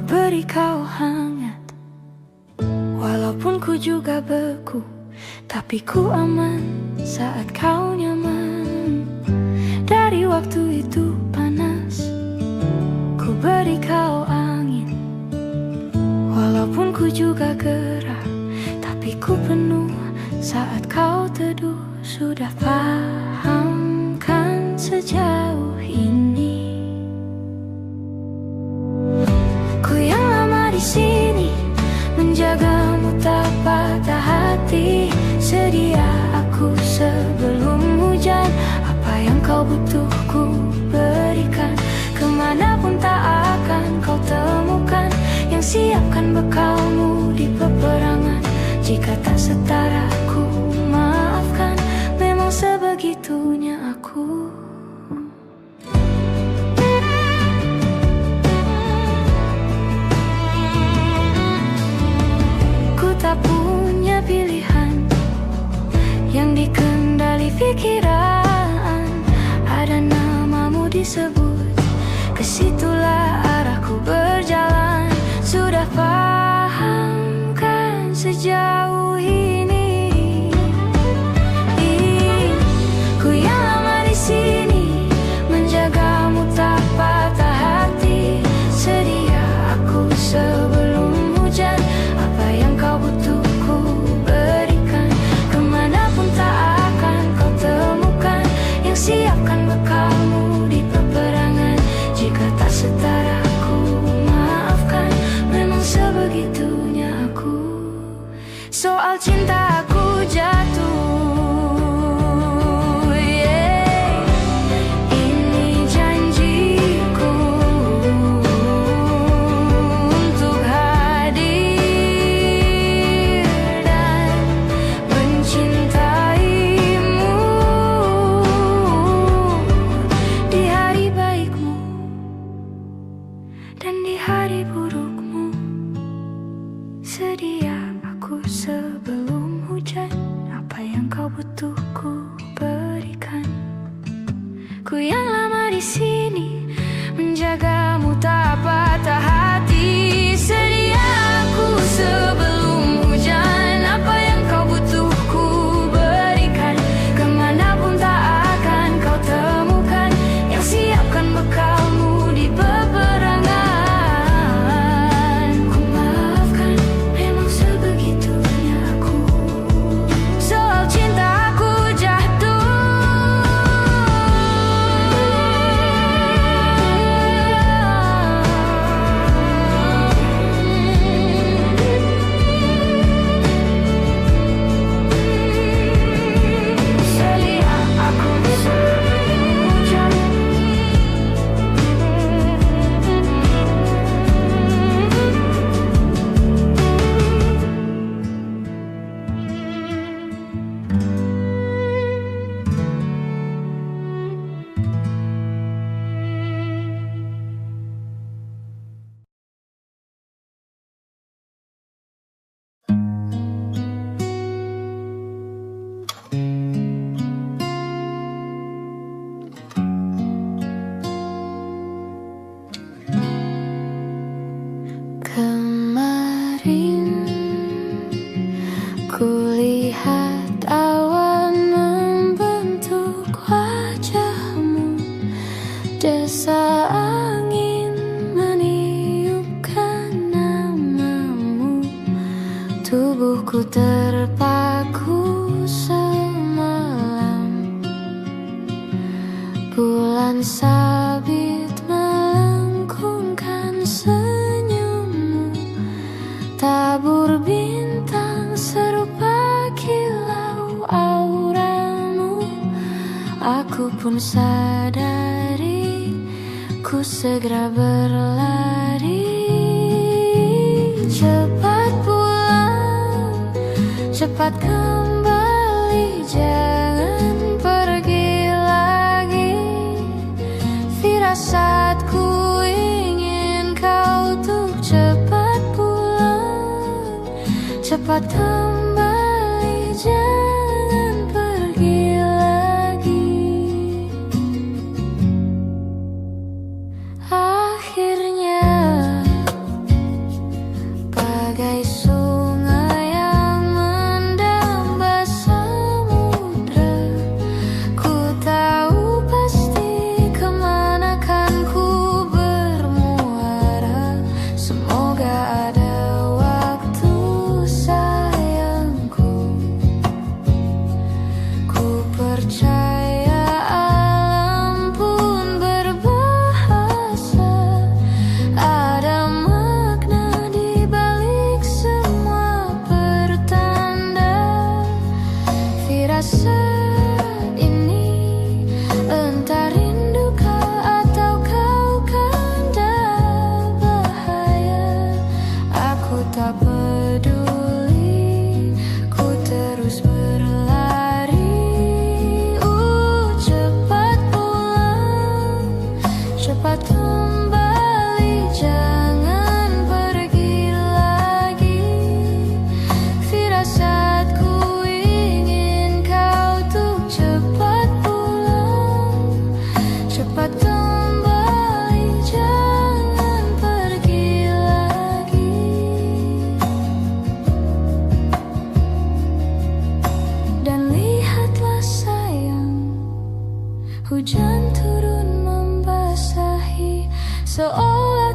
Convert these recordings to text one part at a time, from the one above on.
beri kau hangat, walaupun ku juga beku, tapi ku aman saat kau nyaman. Dari waktu itu panas, ku beri kau angin, walaupun ku juga gerah, tapi ku penuh saat kau teduh. Sudah paham kan sejauh ini? Ku yang lama di sini, menjagamu tak patah hati. Sedia aku sebelum hujan, apa yang kau butuh ku berikan. Kemanapun tak akan kau temukan yang siapkan bekalmu di peperangan. Jika tak setara ku maafkan, memang sebegitunya aku. Ku tak punya pilihan yang dikendali pikiran. Ada namamu disebut, kesitulah arahku berjalan. Sudah paham kan sejauh ini? Ku yang lama di sini, menjagamu tak patah hati. Sedia aku sebelum hujan, apa yang kau butuh ku berikan. Kemanapun tak akan kau temukan yang siapkan bekalmu di peperangan. Jika tak setara ku maafkan, memang sebegitunya aku. Soal cinta aku jatuh, yeah. Ini janjiku untuk hadir dan mencintaimu di hari baikmu dan di hari burukmu. Sedia aku sebelum hujan, apa yang kau butuh ku berikan. Ku yang lama di sini, menjagamu tak patah hati. Sedia aku sebelum hujan, apa yang kau butuh ku berikan. Kemanapun tak akan kau temukan yang siapkan bekalmu di peperangan. Ku maafkan, memang sebegitunya aku. Soal cinta aku jatuh, sedia aku sebelum hujan. Kemarin kulihat awan membentuk wajahmu, desa angin meniupkan namamu. Tubuhku terpaku semalam, bulan sabit melengkungkan senyummu. Tabur bintang serupa kilau auramu. Aku pun sadari, ku segera berlari. Cepat pulang, cepat kembali, jangan pergi lagi. Firasatku ingin kau tuh cepat pulang, cepat kembali, jangan pergi lagi. Akhirnya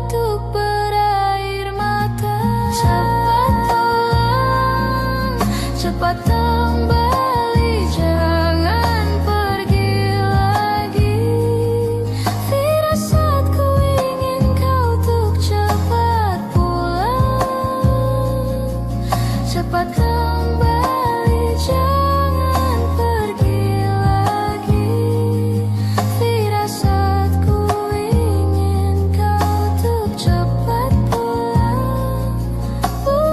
batuk berair mata. Cepat pulang, cepat kembali, jangan pergi lagi. Firasatku ingin kau untuk cepat pulang, cepat kembali, jangan pergi lagi. Firasatku ingin kau untuk cepat pulang, pulang.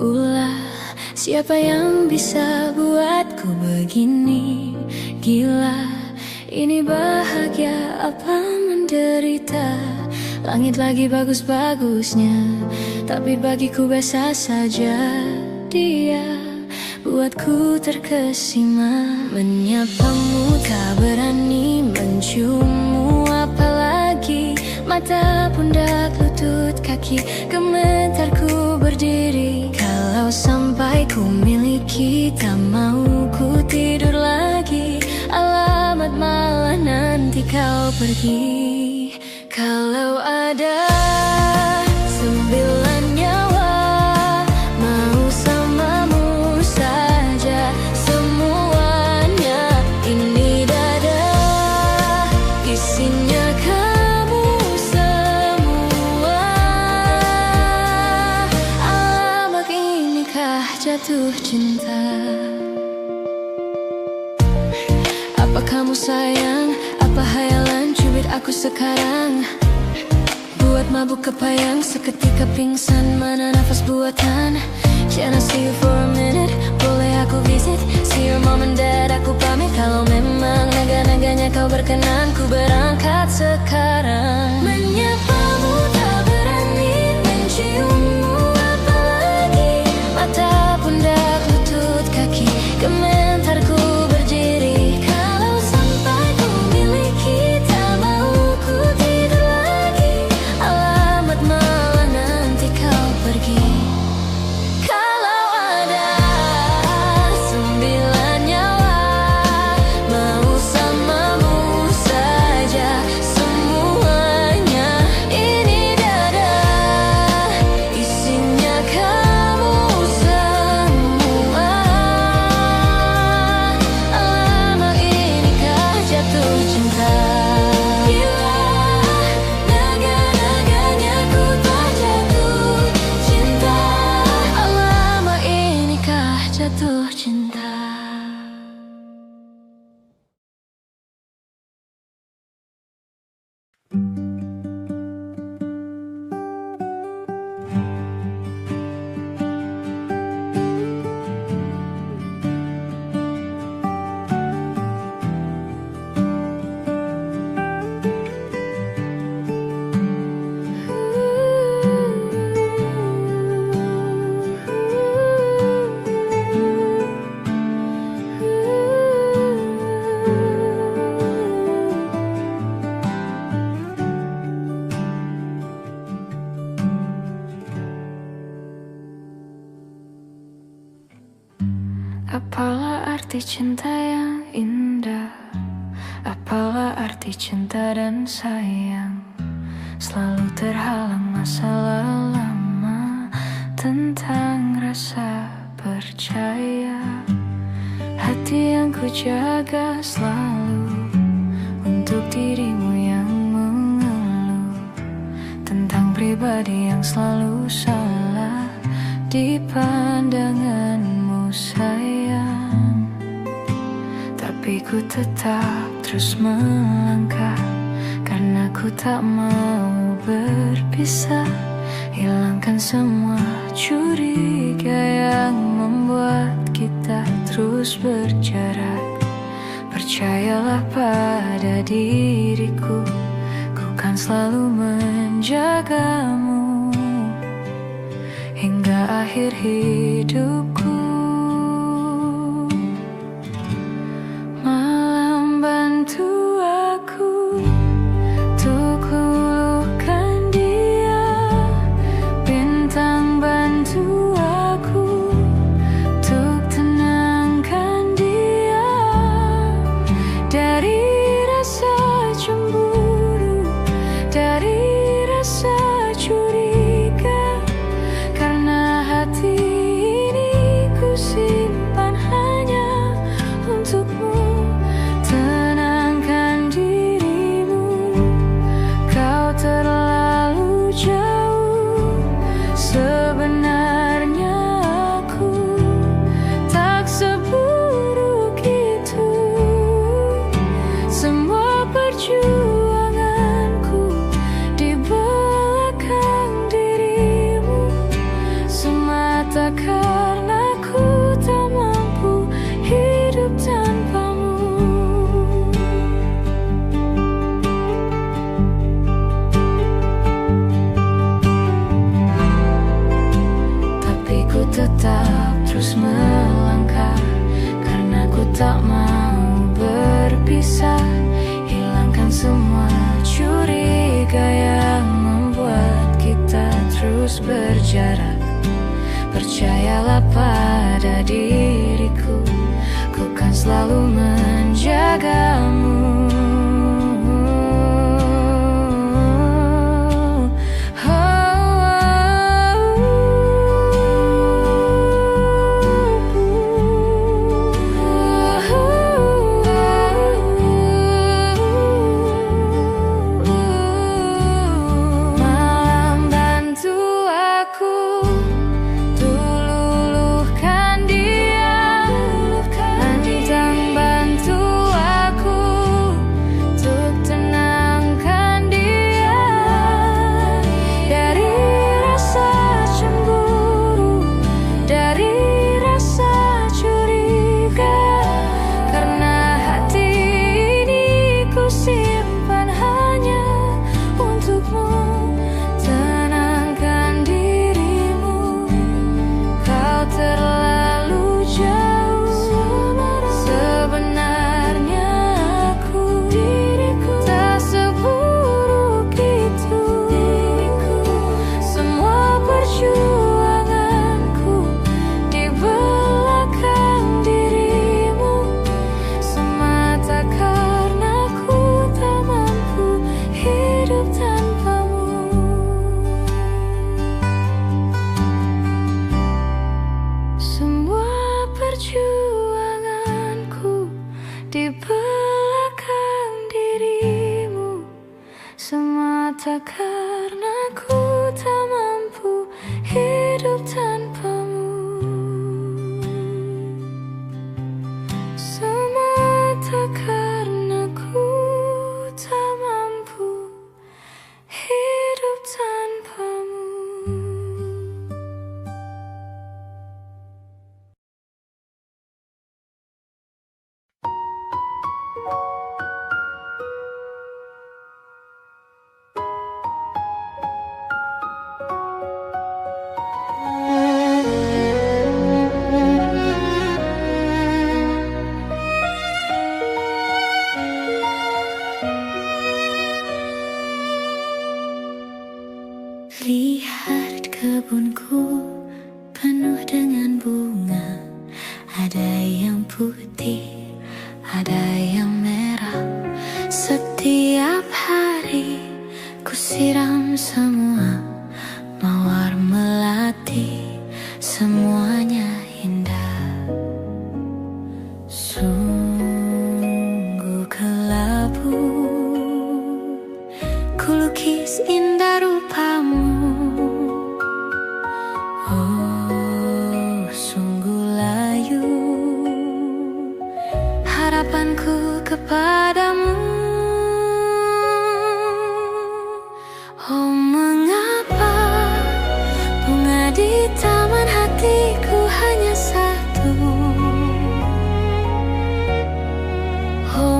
Ulah, siapa yang bisa buatku begini? Gila, ini bahagia apa menderita? Langit lagi bagus-bagusnya, tapi bagiku biasa saja. Dia buatku terkesima. Menyapamu tak berani, menciummu apalagi. Mata, pundak, lutut, kaki, gemetarku berdiri. Kalau sampai ku miliki, tak mau ku tidur lagi. Alamat malah nanti kau pergi. Kalau ada 9 nyawa, mau samamu saja semuanya. Ini dada, isinya kamu semua. Alamak, inikah jatuh cinta? Apa kamu sayang? Apa hayalan cubit aku sekarang? Buat mabuk kepayang, seketika pingsan. Mana nafas buatan? Can I see you for a minute? Boleh aku visit? See your mom and dad, aku pamit. Kalau memang naga-naganya kau berkenan, ku berangkat sekarang. Menyapamu tak berani, menciummu apalagi. Mata, pundak, lutut, kaki, gemetarku berdiri. Kalau sampai ku miliki, tak mau ku tidur lagi. Alamat malah nanti kau pergi. Kalau ada 9 nyawa, mau samamu saja semuanya. Ini dada, isinya kamu semua. Alamak, inikah jatuh cinta? Gila, naga-naganya ku tak jatuh cinta. Alamak, inikah jatuh cinta? Apalah arti cinta yang indah? Apalah arti cinta dan sayang? Selalu terhalang masalah lama. Tentang rasa percaya, hati yang ku jaga selalu untuk dirimu yang mengeluh. Tentang pribadi yang selalu salah di pandanganmu sayang. Tapi ku tetap terus melangkah, karena ku tak mau berpisah. Hilangkan semua curiga yang membuat kita terus berjarak. Percayalah pada diriku, ku kan selalu menjagamu hingga akhir hidupku. Malam bantu aku untuk luluhkan dia, bintang bantu aku untuk tenangkan dia dari rasa cemburu, dari rasa curiga, karena hati ini ku simpan hanya untukmu. Tenangkan dirimu, kau terlalu jauh. Sebenarnya aku tak seburuk itu. Semua perjuanganku di belakang dirimu, semata karena ku tak mampu hidup tanpamu. Tapi ku tetap terus melangkah, karena ku tak mau berpisah. Hilangkan semua curiga yang membuat kita terus berjarak. Percayalah pada diriku, ku kan selalu menjagamu. Malam bantu aku luluhkan dia, bintang bantu aku untuk tenangkan dia dari rasa cemburu, dari rasa curiga, karena hati ini ku simpan hanya untukmu. Tenangkan dirimu, kau terlalu jauh. Sebenarnya aku tak seburuk itu. Semua perjuanganku di belakang dirimu, semata karena ku tak mampu hidup tanpamu. Semua perjuanganku di belakang dirimu, semata karena ku tak mampu hidup tanpamu. Semata karena ku tak mampu hidup tanpamu. Lihat kebunku penuh dengan bunga, ada yang putih, ada yang merah. Setiap hari ku siram semua, mawar melati, semuanya indah. Sungguh kelabu ku lukis indah rupamu. Oh, sungguh layu harapanku kepadamu. Oh, mengapa bunga di taman hatiku hanya satu? Oh,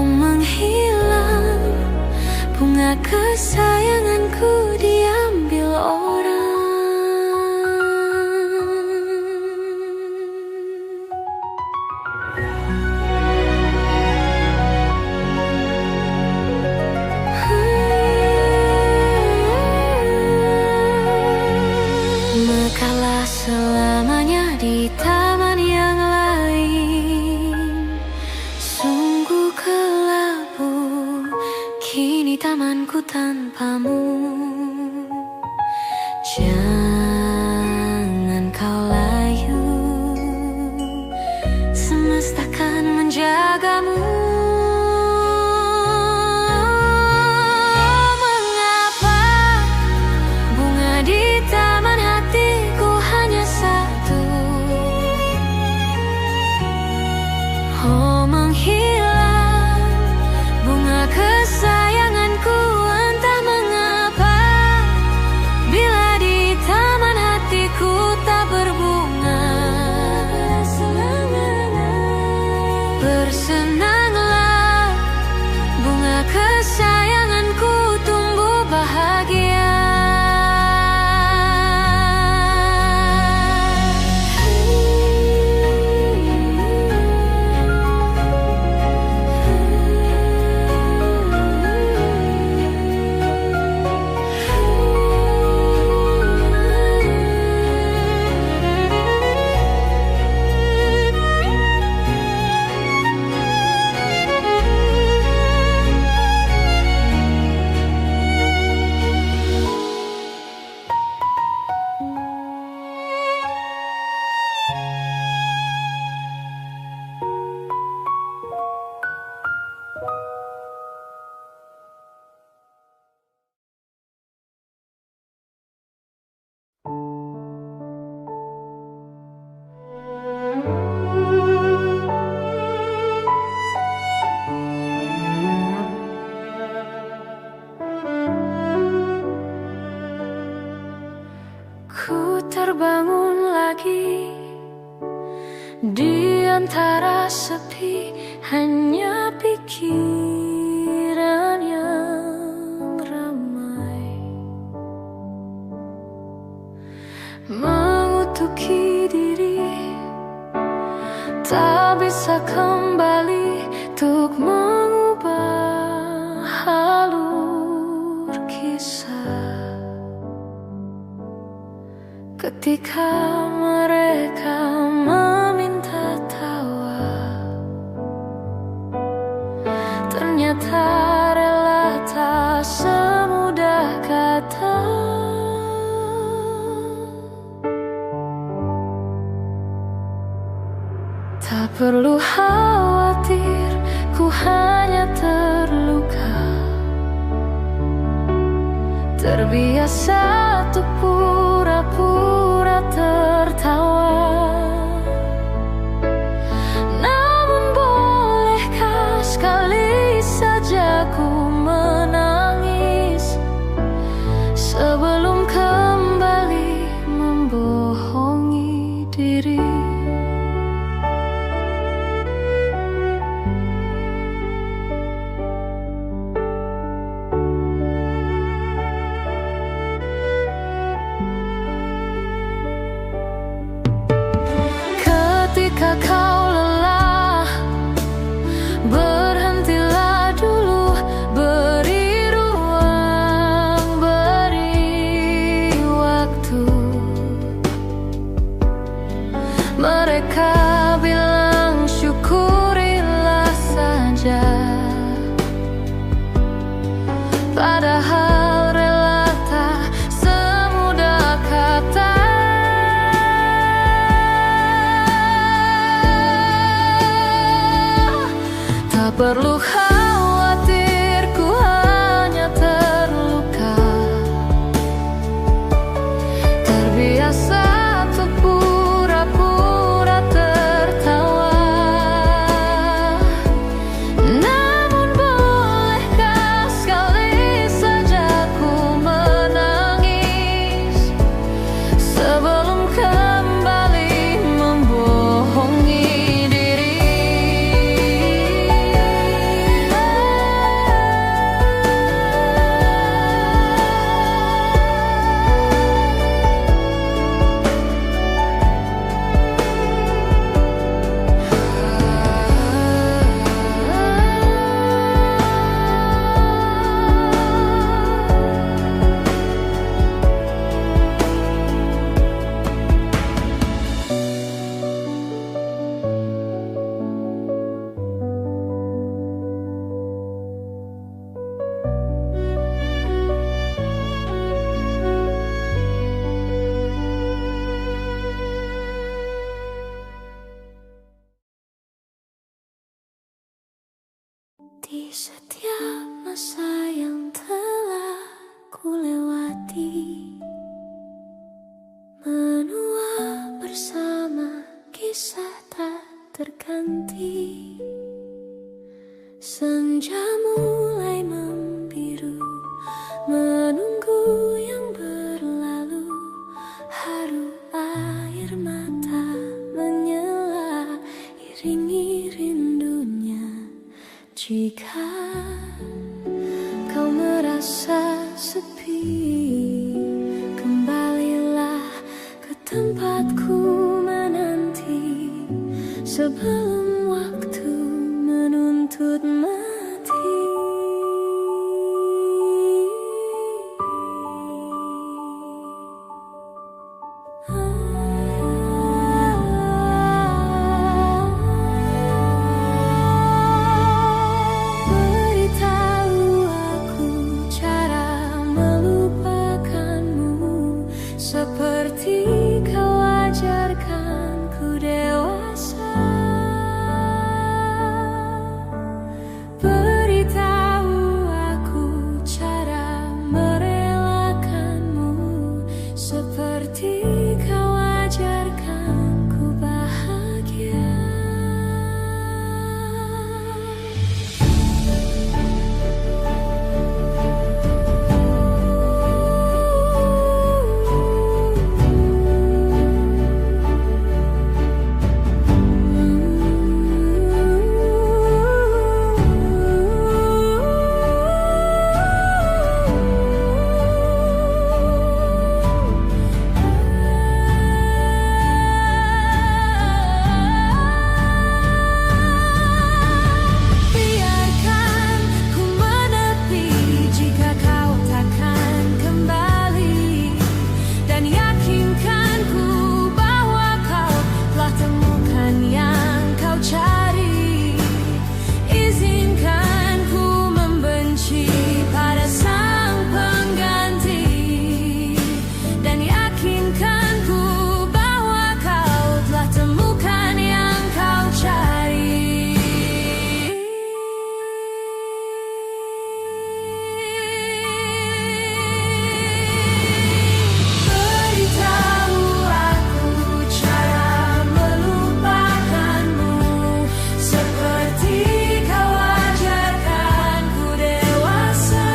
bunga kesayanganku diambil orang. Mekalah selamanya di taman yang lain. Sungguh kelabu kini tamanku tanpamu. Jangan kau layu, semesta kan menjagamu. Mengapa bunga di taman hatiku hanya satu? Oh, menghilang bunga kesayanganku, entah mengapa. Bila di taman hatiku tak berbunga, bersenanglah bunga kesayanganku tumbuh bahagia. Ku terbangun lagi di antara sepi, hanya pikiran yang ramai mengutuki diri, tak bisa kembali untuk mengubah alur kisah. Ketika mereka meminta tawa, ternyata rela tak semudah kata. Tak perlu khawatir, ku hanya terluka, terbiasa untuk pura-pura tertawa. Namun bolehkah sekali saja ku menangis sebelum kembali membohongi diri. Ketika kau lelah, berhentilah dulu, beri ruang, beri waktu. Mereka bilang syukurilah saja, padahal rela tak semudah kata. Tak perlu khawatir, ku hanya terluka, terbiasa untuk pura-pura tertawa. Namun bolehkah sekali saja ku menangis sebelum kembali membohongi diri. Di setiap masa yang telah ku lewati, menua bersama kisah tak terganti. Senja mulai membiru, menunggu yang berlalu. Haru air mata menyela, iringi rindunya. Jika kau merasa sepi, kembalilah ke tempatku menanti, sebelum waktu menuntut mati. Beritahu aku cara melupakanmu, seperti kau ajarkanku dewasa. Beritahu aku cara merelakanmu, seperti kau ajarkanku bahagia. Biarkan ku menepi jika kau takkan kembali, dan yakinkan ku bahwa kau telah temukan yang kau cari. Izinkan ku membenci pada sang pengganti, dan yakinkan ku bahwa kau telah temukan yang kau cari. Beritahu aku cara melupakanmu, seperti kau ajarkanku dewasa.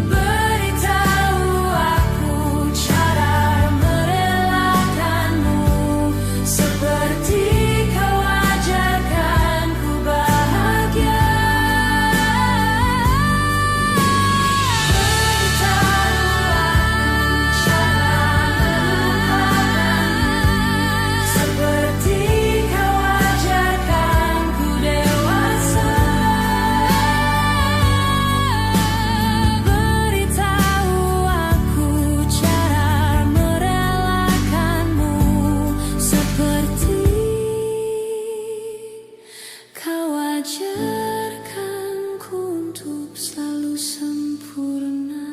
Beritahu aku cara merelakanmu, seperti kau ajarkanku bahagia. Seperti kau ajarkanku dewasa. Beritahu aku cara merelakanmu, seperti kau ajarkanku untuk selalu sempurna.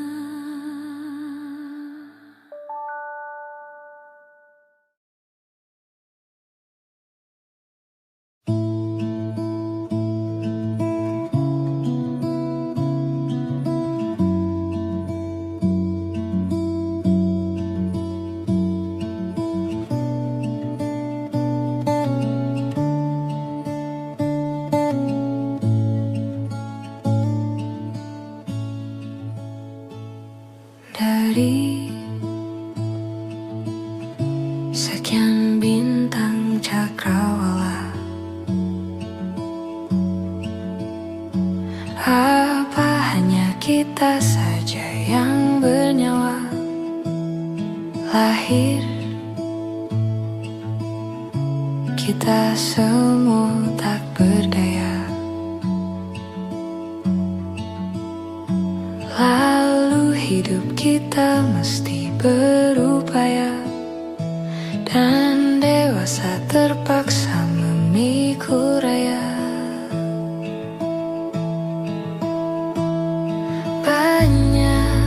Dari sekian bintang cakrawala, apa hanya kita saja yang bernyawa? Lahir kita semua tak berdaya, lalu hidup kita mesti berupaya, dan dewasa terpaksa memikul raya. Banyak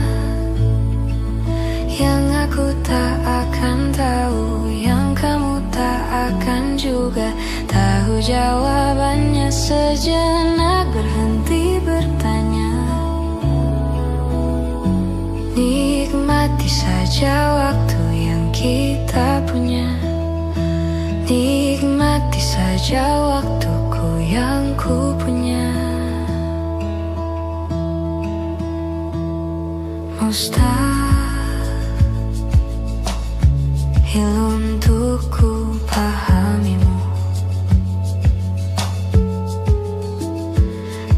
yang aku tak akan tahu, yang kamu tak akan juga tahu jawabannya. Sejenak berhenti bertanya. Nikmati saja waktu yang kita punya. Nikmati saja waktuku yang ku punya. Mustahil untuk ku pahamimu.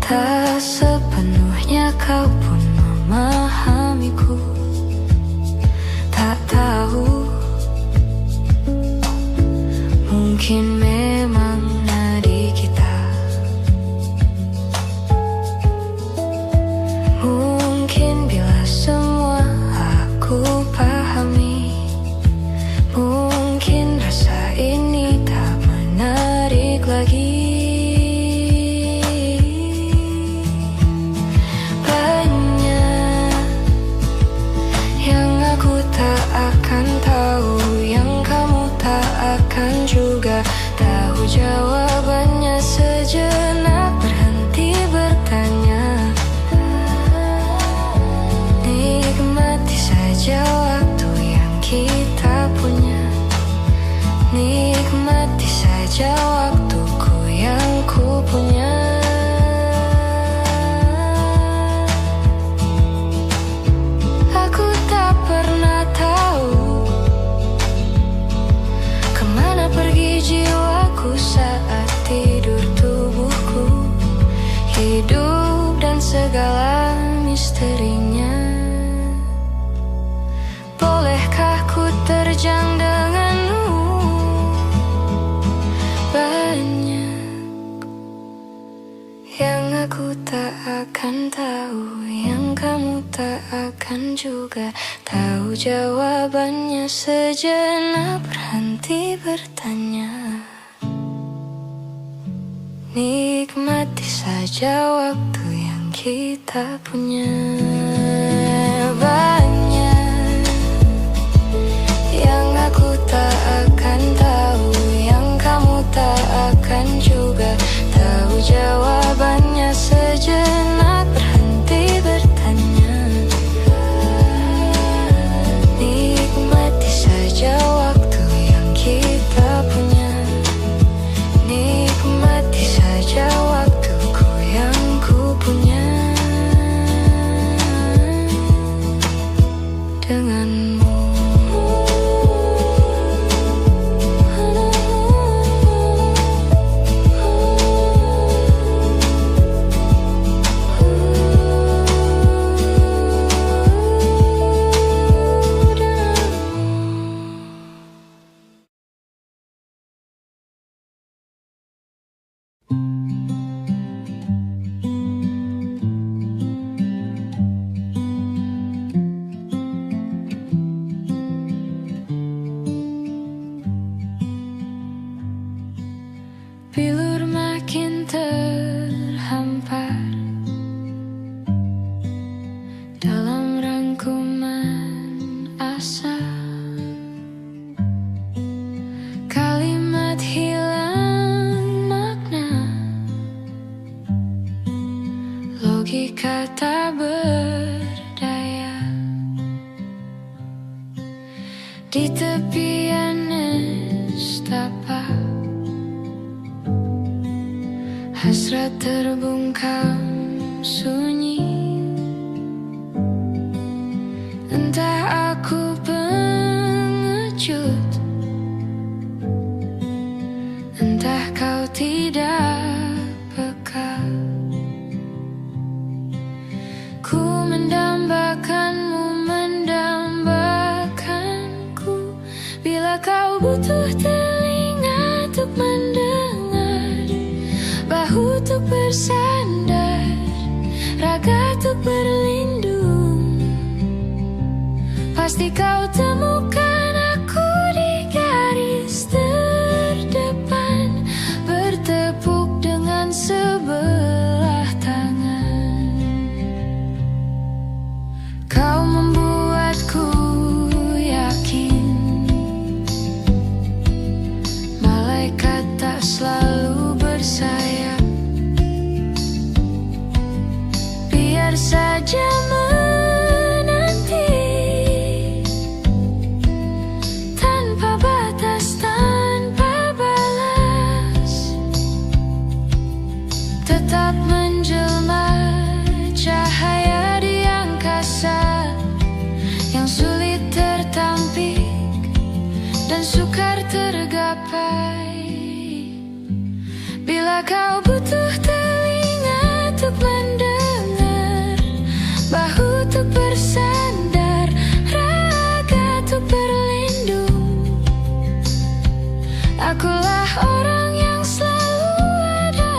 Tak sepenuhnya kau pun memahamiku. Tak tahu, mungkin memang nadi kita. Mungkin bila semua aku pahami, mungkin rasa ini tak menarik lagi. Banyak yang aku tak akan tahu, yang kamu tak akan juga tahu jawabannya. Sejenak berhenti bertanya. Nikmati saja waktu yang kita punya. Nikmati saja waktuku yang ku punya. Aku tak pernah tahu kemana pergi jiwaku saat tidur tubuhku. Hidup dan segala misterinya. Bolehkah ku terjang denganmu? Banyak yang aku tak akan tahu, yang kamu tak akan juga tahu jawabannya. Sejenak berhenti bertanya. Nikmati saja waktu yang kita punya. Banyak yang aku tak akan tahu, yang kamu tak akan juga tahu jawabannya. Sejenak berhenti bertanya. Nikmati saja waktu yang kita punya. Nikmati saja waktuku yang ku punya. Denganmu. Bilur makin terhampar dalam rangkuman asa. Kalimat hilang makna, logika tak berdaya. Di tepian nestapa hasrat terbungkam sunyi. Entah aku pengecut, entah kau tidak peka. Ku mendambakanmu, mendambakanku. Bila kau butuh telinga untuk mendengar, bahu untuk bersandar, raga untuk berlindung, pasti kau temukan aku di garis terdepan, bertepuk dengan sebelah tangan. Kau membuatku yakin malaikat tak selalu gapai. Bila kau butuh telinga untuk mendengar, bahu untuk bersandar, raga untuk berlindung, akulah orang yang selalu ada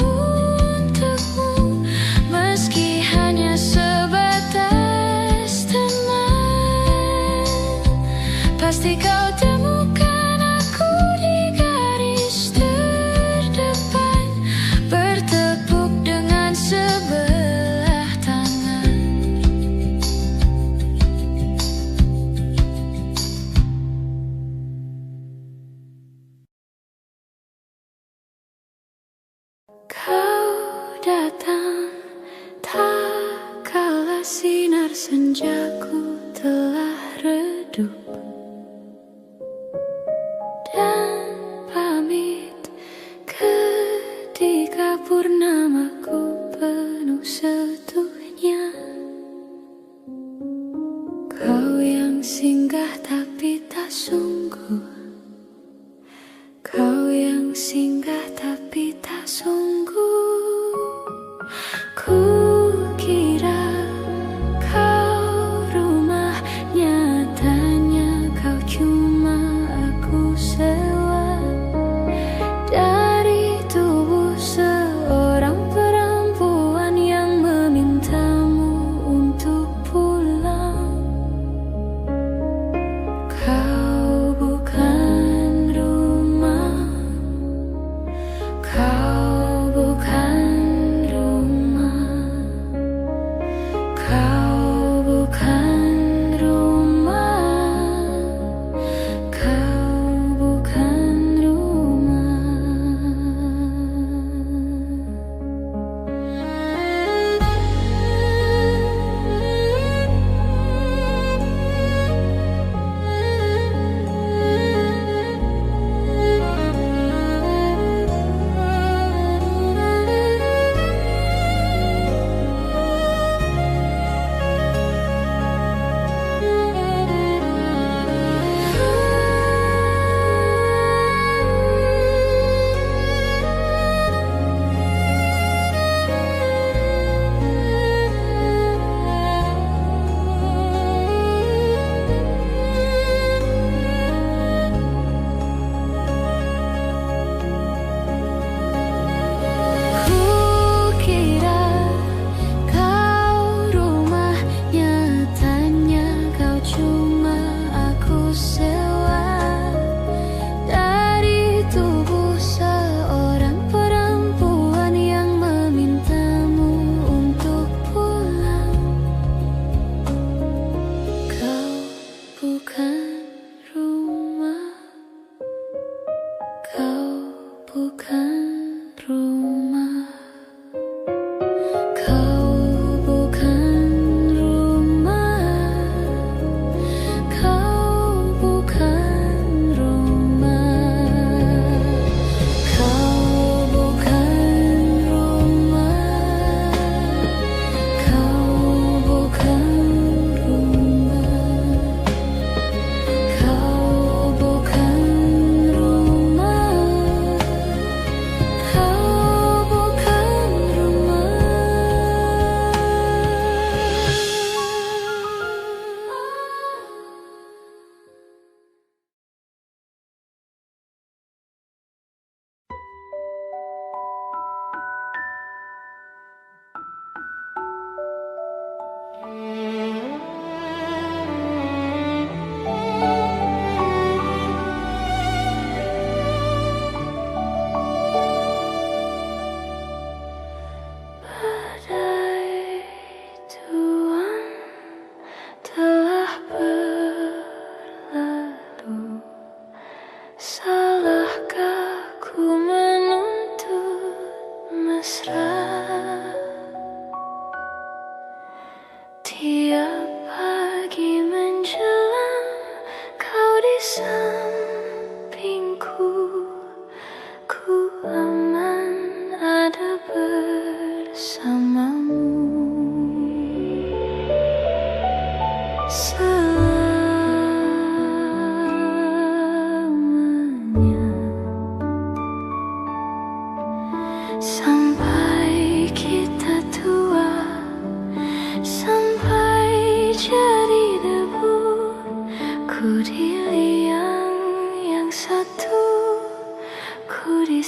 untukmu, meski hanya sebatas teman. Pasti kau temukan aku di garis terdepan, bertepuk dengan sebelah tangan. Kau datang tak kala sinar senjaku telah redup, dan pamit ketika purnamaku penuh seutuhnya. Kau yang singgah tapi tak sungguh, kau yang singgah tapi tak sungguh. Kukira kau rumah, nyatanya kau cuma aku sewa dari tubuh seorang perempuan yang memintamu untuk pulang. Kau bukan rumah, kau bukan rumah, kau bukan rumah, kau bukan selamanya. di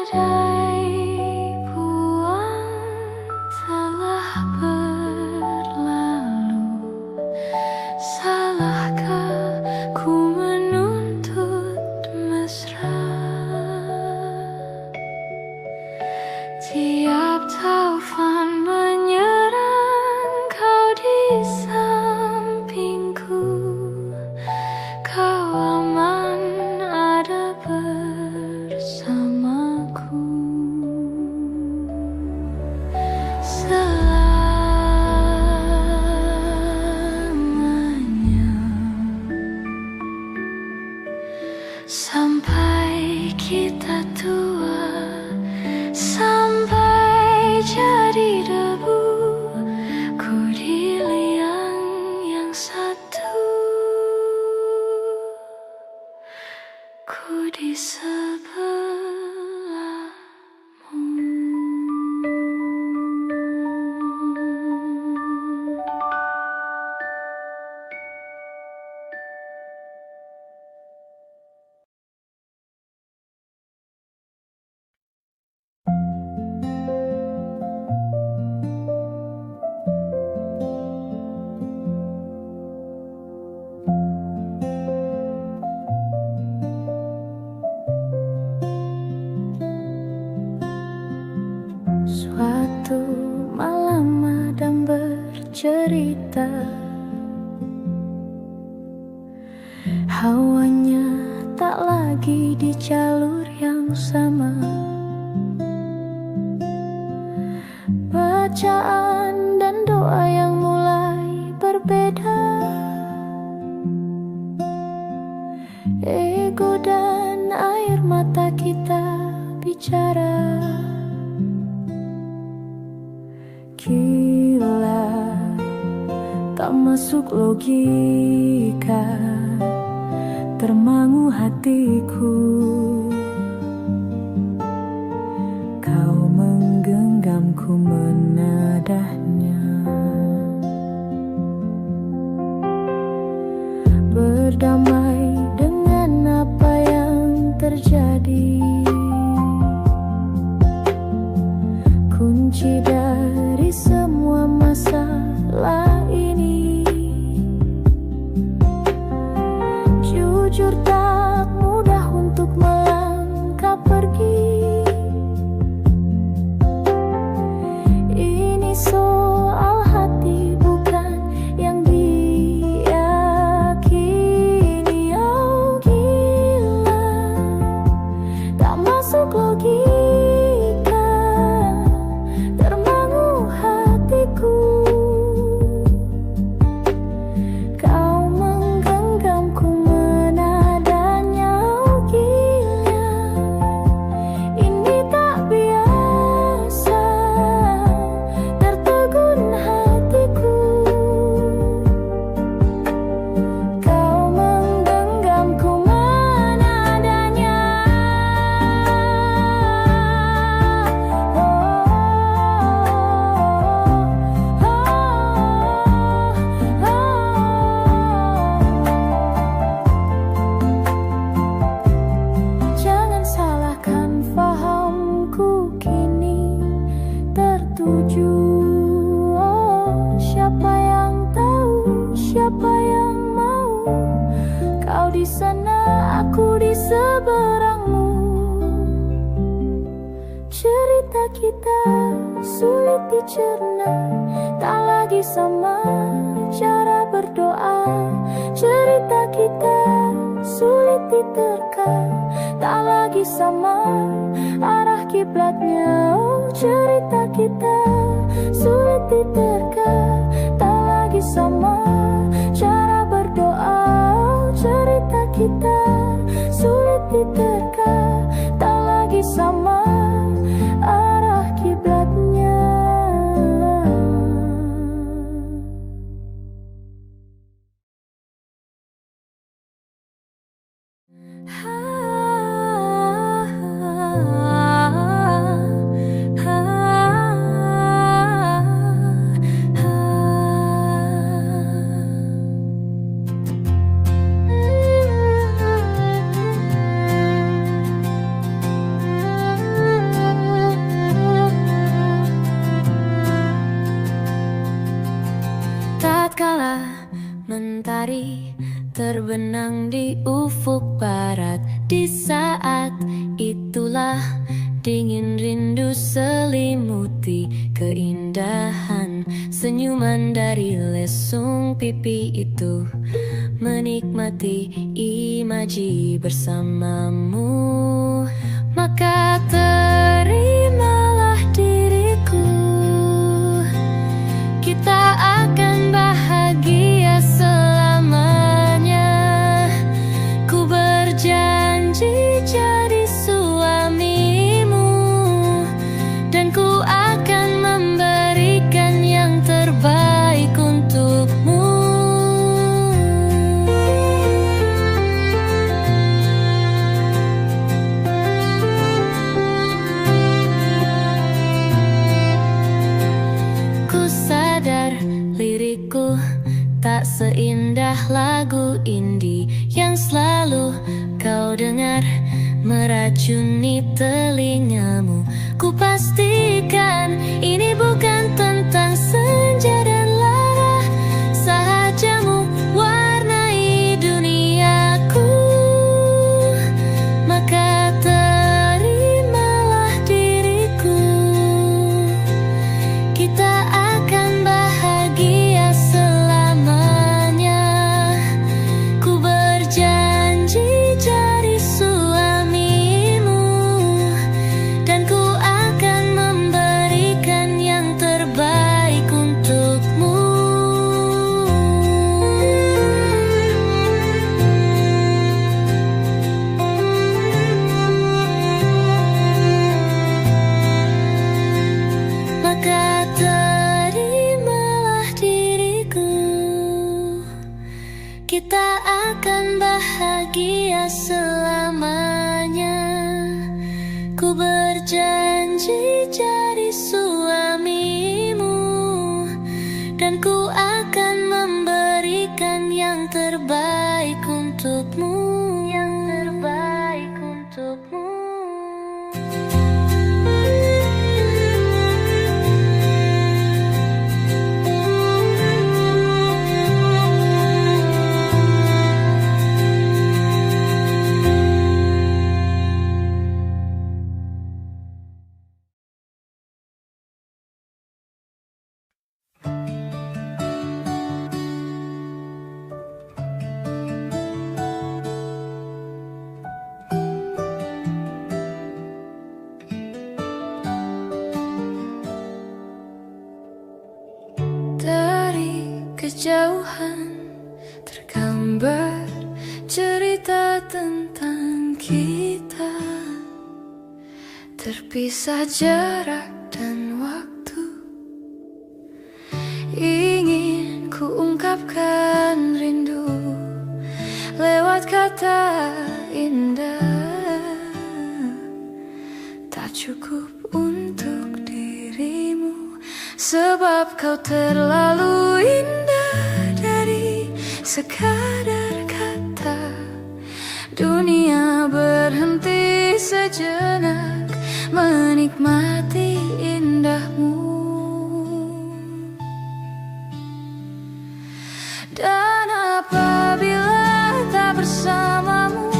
badai buang telah berlalu. Salahkah ku menuntut mesra? Tiap taufan menyerang, kau di sampingku. Kau aman ada bersamaku. Selamanya, sampai kita tua, sampai jadi debu. Ku di liang yang satu, ku di Suatu malam Adam bercerita, hawanya tak lagi di jalur yang sama. Bacaan dan doa yang mulai berbeda. Ego dan air mata kita bicara. Gila, tak masuk logika, termangu hatiku. Kau menggenggamku menadahnya, berdamai dengan apa yang terjadi. Kunci dari semua masalah ini, jujur tak mudah untuk melangkah pergi. Ini soal hati bukan yang diyakini. Oh gila, tak masuk logika, termangu hatiku. Kau menggenggamku menadanya. Oh gila, ini tak biasa, tertegun hatiku. Kau menggenggamku menadanya. Jangan salahkan fahamku kini tertuju. Oh, siapa yang tahu, siapa yang mau? Kau di sana, aku di seberangmu. Cerita kita sulit dicerna, tak lagi sama cara berdoa. Cerita kita sulit diterka, tak lagi sama arah kiblatnya. Oh, cerita kita sulit diterka, tak lagi sama. Cara berdoa, cerita kita sulit diterka, tak lagi sama arah kiblatnya. Tatkala mentari terbenang di ufuk barat, di saat itulah dingin rindu selimuti keindahan senyuman dari lesung pipi itu, menikmati imaji bersamamu. Maka terimalah diriku, kita akan bahagia selamanya. Ku berjanji jadi suamimu, dan ku akan memberikan yang terbaik untukmu. Ku sadar lirikku tak seindah lagu indie yang selalu kau dengar meracuni telingamu. Ku pastikan ini bukan tentang senja dan lara, sahajamu warnai duniaku. Maka terimalah diriku, kita akan bahagia selamanya. Ku berjanji jadi suamimu, dan ku akan memberikan yang terbaik untukmu. Maka terimalah diriku, kita akan bahagia selamanya. Ku berjanji jadi suamimu, dan ku akan memberikan yang terbaik untukmu. Yang terbaik untukmu. Dari kejauhan tergambar cerita tentang kita, terpisah jarak dan waktu. Ingin ku ungkapkan rindu lewat kata indah, tak cukup untuk dirimu, sebab kau terlalu indah dari sekadar kata. Dunia berhenti sejenak menikmati indahmu. Dan apabila tak bersamamu,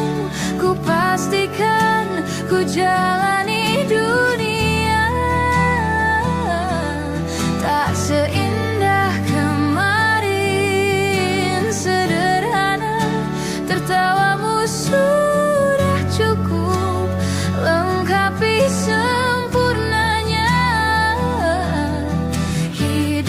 ku pastikan ku jalani dunia tak seindah kemarin. Sederhana, tertawamu sudah cukup lengkapi sempurnanya hidup.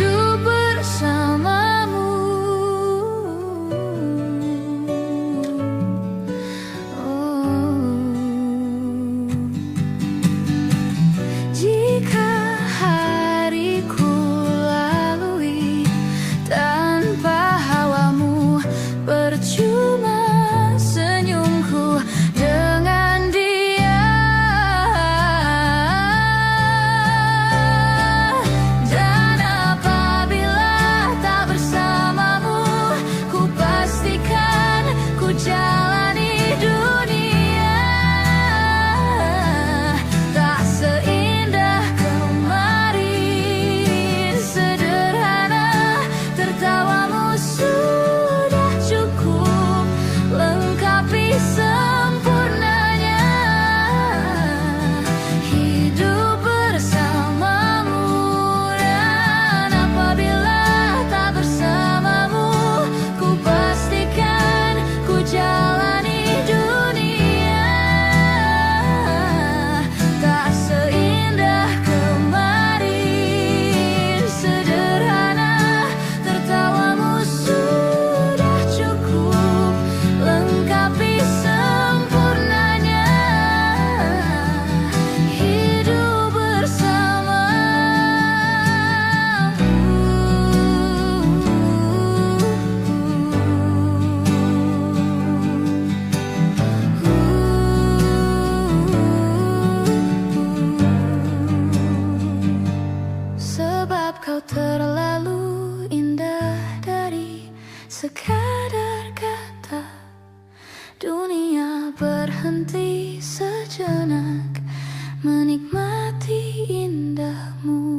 sekadar kata. Dunia berhenti sejenak menikmati indahmu.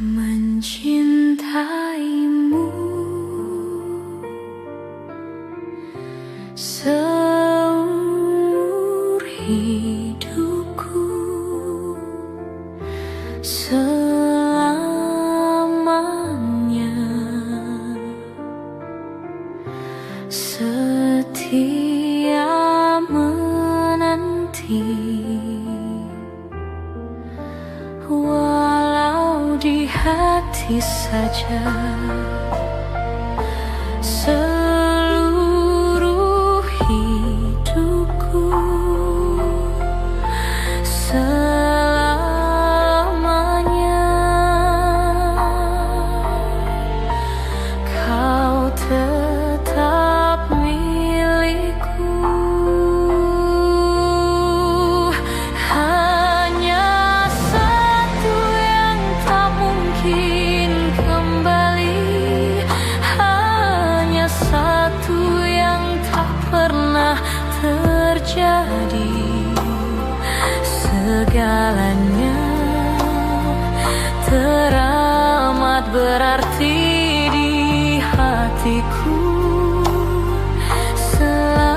Mencintaimu seumur hidupku, selamanya setia menanti. Walau di hati saja, seluruh hidupku selamanya kau tetap milikku. Terjadi segalanya teramat berarti di hatiku selamanya.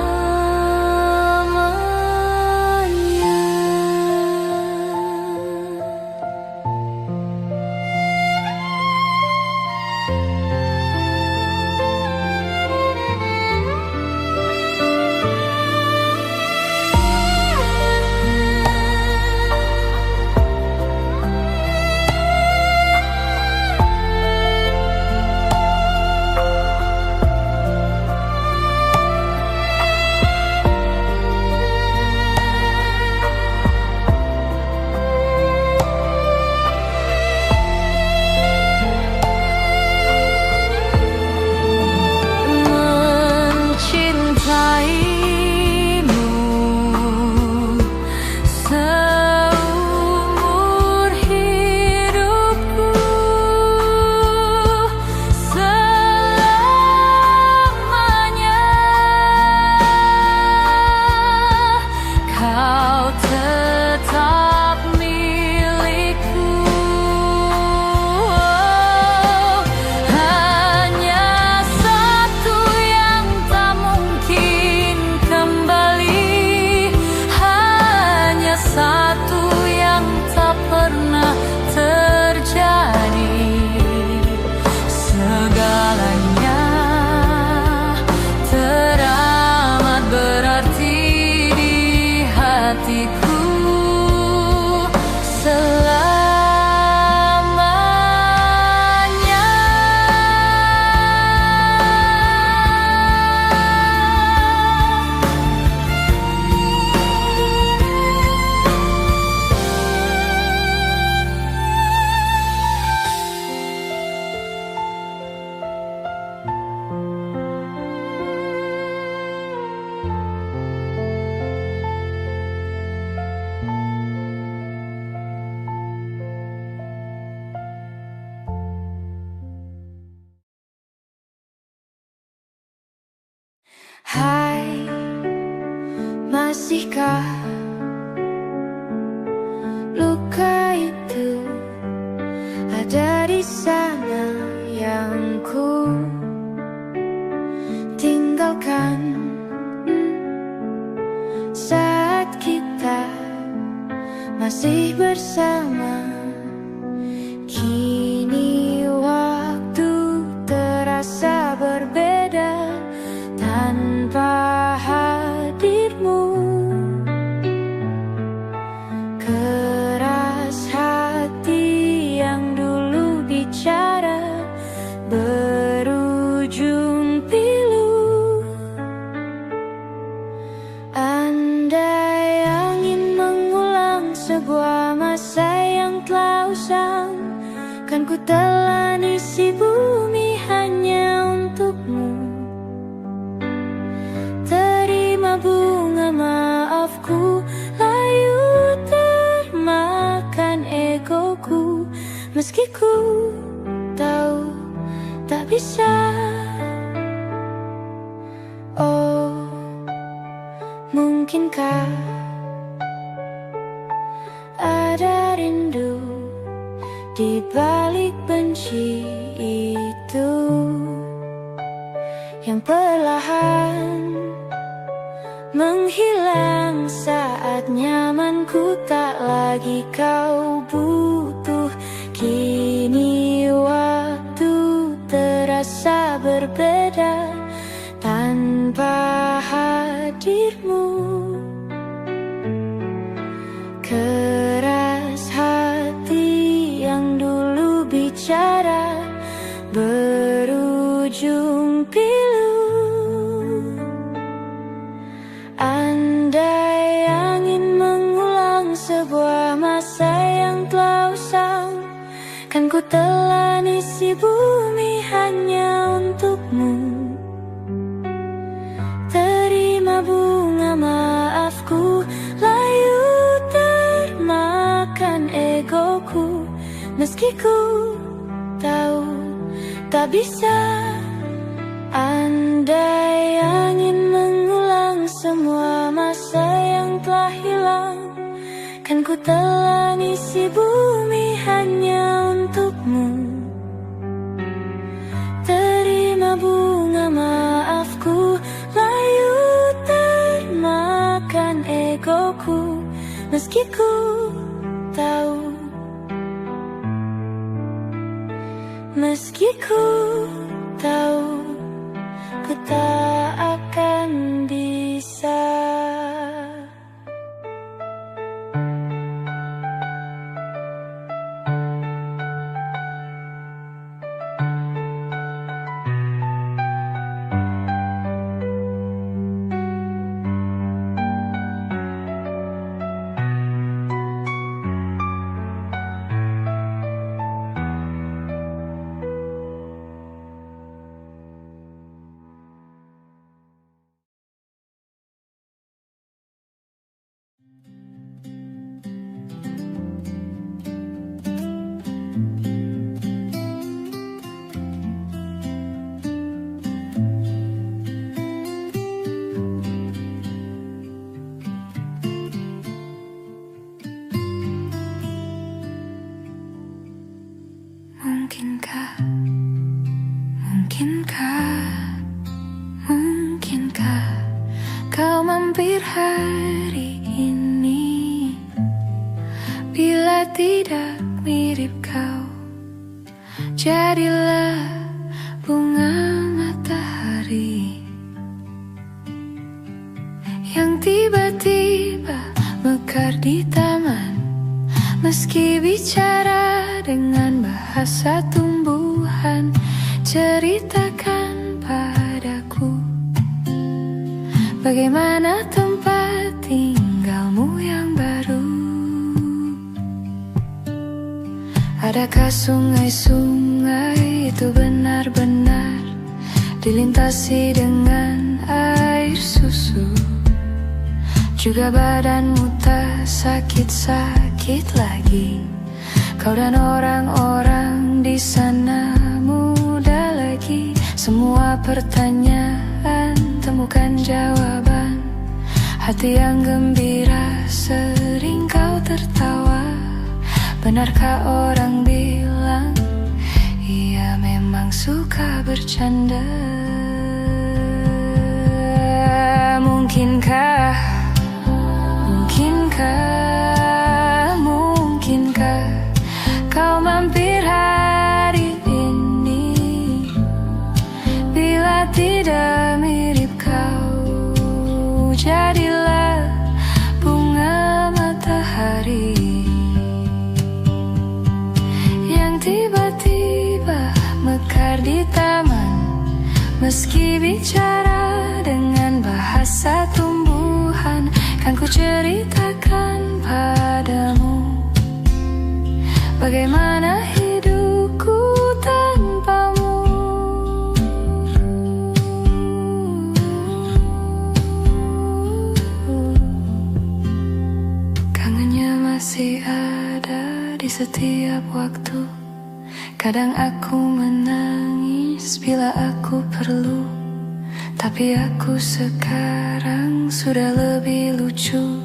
Hai, masihkah luka itu ada di sana yang ku tinggalkan saat kita masih bersama? Kini waktu terasa berbeda tanpa hadirmu. telan isi bumi hanya untukmu. Terima bunga maafku, layu termakan egoku. Meski ku tahu tak bisa. Oh, mungkinkah ada rindu di balik benci itu yang perlahan menghilang saat nyamanku tak lagi kau butuh. Kini waktu terasa berbeda tanpa hadirmu. Keras hati yang dulu bicara berujung pilu. Andai angin mengulang sebuah masa yang telah usang, kan ku telan isi bumi hanya untukmu. Terima bunga maafku, layu termakan egoku. Meski ku tahu tak bisa. Andai angin mengulang semua masa yang telah hilang, kan ku telan isi bumi hanya untukmu. Terima bunga maafku, layu termakan egoku. Meski ku tahu, meski ku tahu, ku tak akan bisa. Mungkinkah, mungkinkah kau mampir hari ini? Bila tidak mirip kau, jadilah bunga matahari yang tiba-tiba mekar di taman. Meski bicara dengan bahasa tumbuhan, ceritakan padaku bagaimana tempat tinggalmu yang baru. Adakah sungai-sungai itu benar-benar dilintasi dengan air susu? Juga badanmu tak sakit-sakit lagi. Kau dan orang-orang di sana muda lagi. Semua pertanyaan temukan jawaban. Hati yang gembira sering kau tertawa. Benarkah orang bilang ia memang suka bercanda? Mungkinkah, mungkinkah kau mampir hari ini? Bila tidak mirip kau, jadilah bunga matahari yang tiba-tiba mekar di taman. Meski bicara dengan bahasa tumbuhan, kan ku ceritakan padamu bagaimana hidupku setiap waktu. Kadang aku menangis bila aku perlu, tapi aku sekarang sudah lebih lucu.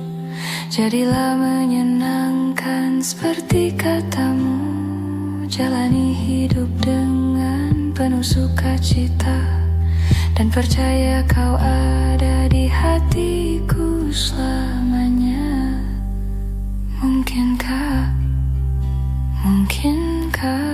Jadilah menyenangkan seperti katamu, jalani hidup dengan penuh sukacita, dan percaya kau ada di hatiku selamanya. Mungkinkah, mungkinkah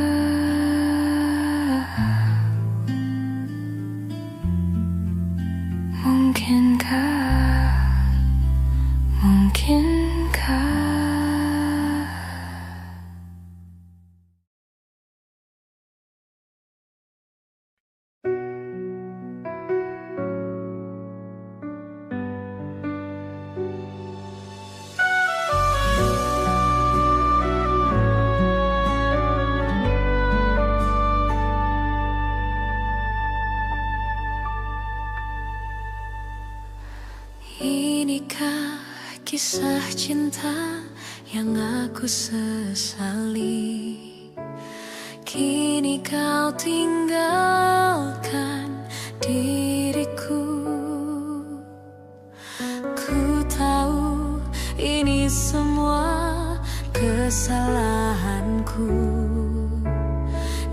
inikah kisah cinta yang aku sesali? Kini kau tinggalkan diriku. Ku tahu ini semua kesalahanku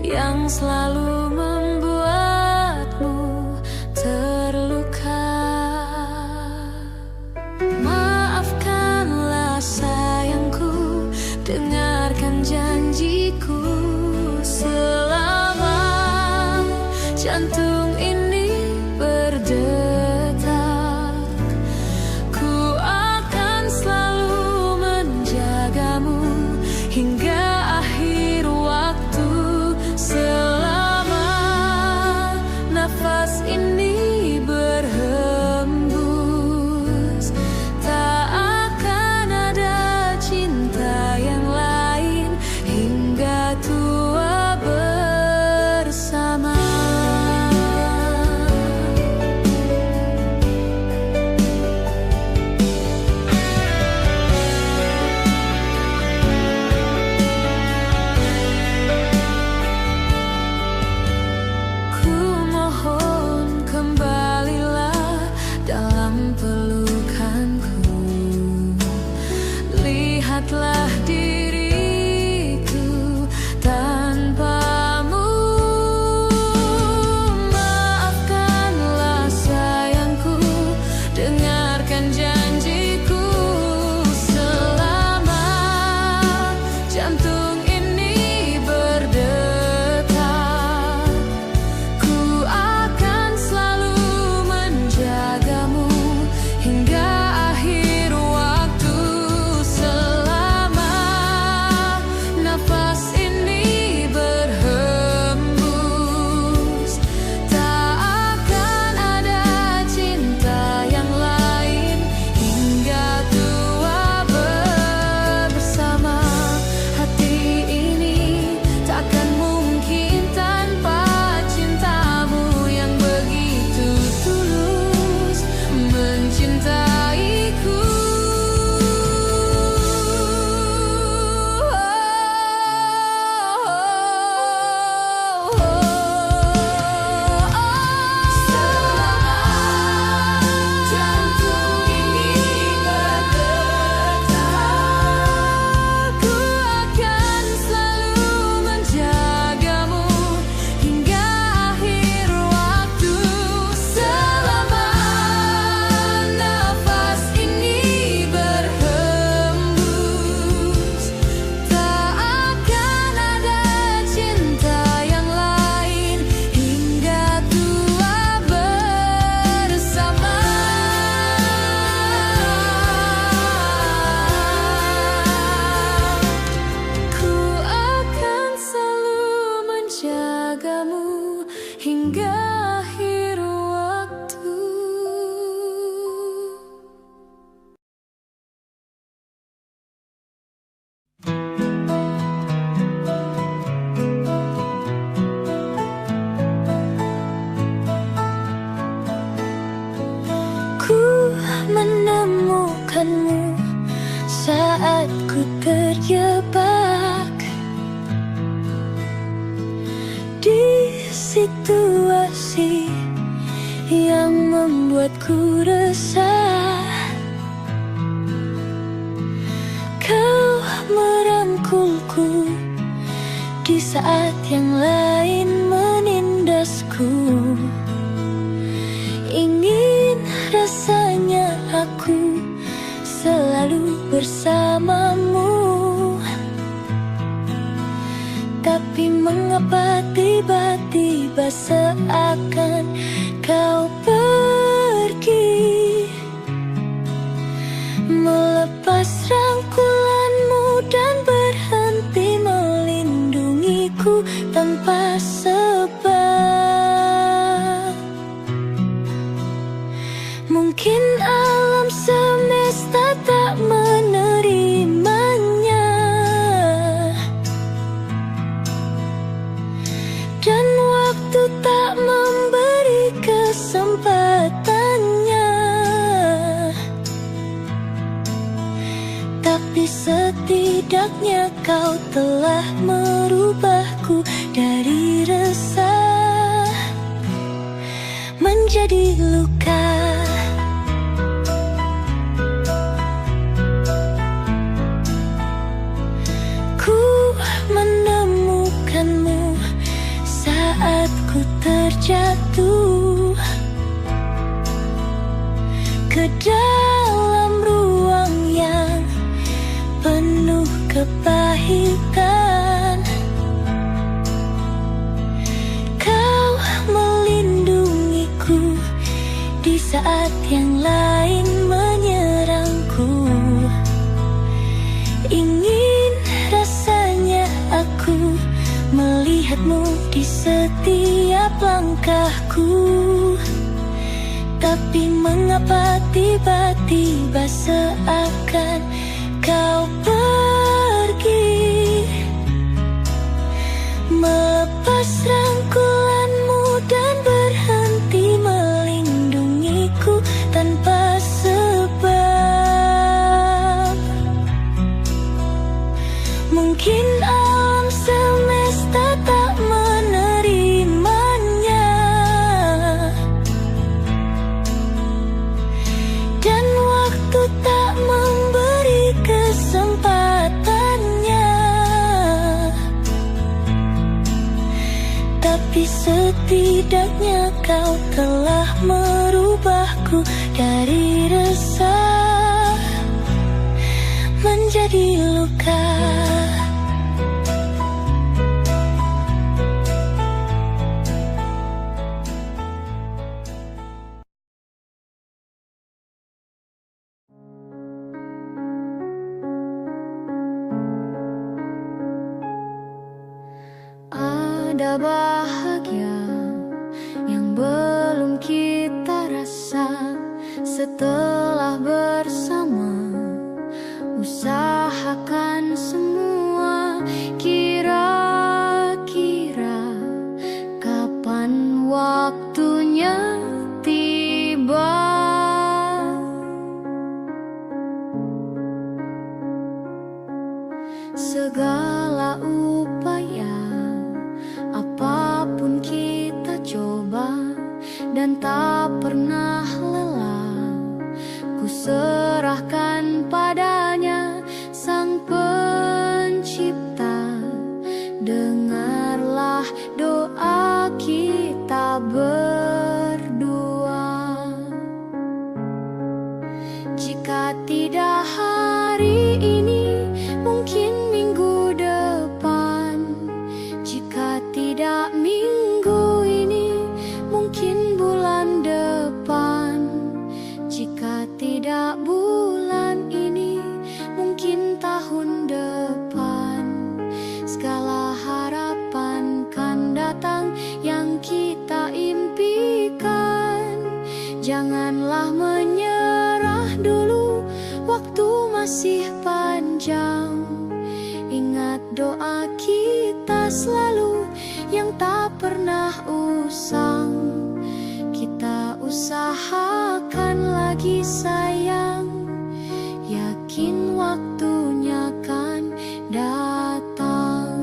yang selalu membuatmu terluka. Maafkanlah sayangku, dengarkan janjiku. Selama jantung ini berdetak, ku akan selalu menjagamu hingga akhir waktu. Selama nafas ini berhembus, tak akan ada cinta yang lain hingga tua bersama. Ku mohon kembalilah dalam pelukanku. Lihatlah diriku tanpamu. Maafkanlah sayangku, dengarkan janjiku. Selama jantung ini berdetak, ku akan selalu menjagamu hingga akhir waktu. Selama nafas ini berhembus, tak akan ada cinta yang lain hingga tua bersama. Hati ini takkan mungkin tanpa cintamu yang begitu tulus mencintaiku. Selama jantung ini berdetak, ku akan selalu menjagamu hingga akhir waktu. Selama nafas ini berhembus, tak akan ada cinta yang lain hingga tua bersama. Ku akan selalu menjagamu hingga akhir waktu. Ku menemukanmu saat ku terjebak di situasi yang membuatku resah. Kau merangkulku di saat yang lain menindasku. Ingin rasanya aku selalu bersamamu, tapi mengapa tiba-tiba seakan kau pergi, melepas rangkulanmu dan berhenti melindungiku tanpa sebab. Mungkin alam semesta tak menerimanya, dan waktu tak memberi kesempatannya. Tapi setidaknya kau telah merubahku dari resah menjadi luka. Ku menemukanmu saat ku terjatuh ke dalam ruang yang penuh kepahitan. Kau melindungiku di saat yang lain menyerangku. Ingin rasanya aku melihatmu di setiap langkahku, tapi mengapa tiba-tiba seakan kau pergi, melepas rangkulanmu dan berhenti melindungiku tanpa sebab. Mungkin alam semesta tak menerimanya, dan waktu tak memberi kesempatannya. Tapi setidaknya kau telah merubahku dari resah menjadi luka. Ada bahagia yang belum kita rasa setelah bersama. Usahakan semua, kira-kira kapan waktunya tiba. Segala upaya, apapun kita coba dan tak pernah lelah. Ku serahkan padanya, Sang Pencipta. Dengarlah doa kita berdua. Jika tidak hari ini, mungkin minggu depan. Jika tidak minggu ini, mungkin bulan depan. Jika tidak bulan ini, mungkin tahun depan. Segala harapan kan datang yang kita impikan. Janganlah menyerah dulu, waktu masih panjang. Ingat doa kita selalu yang tak pernah usang. Kita usahakan lagi sayang, yakin waktunya kan datang.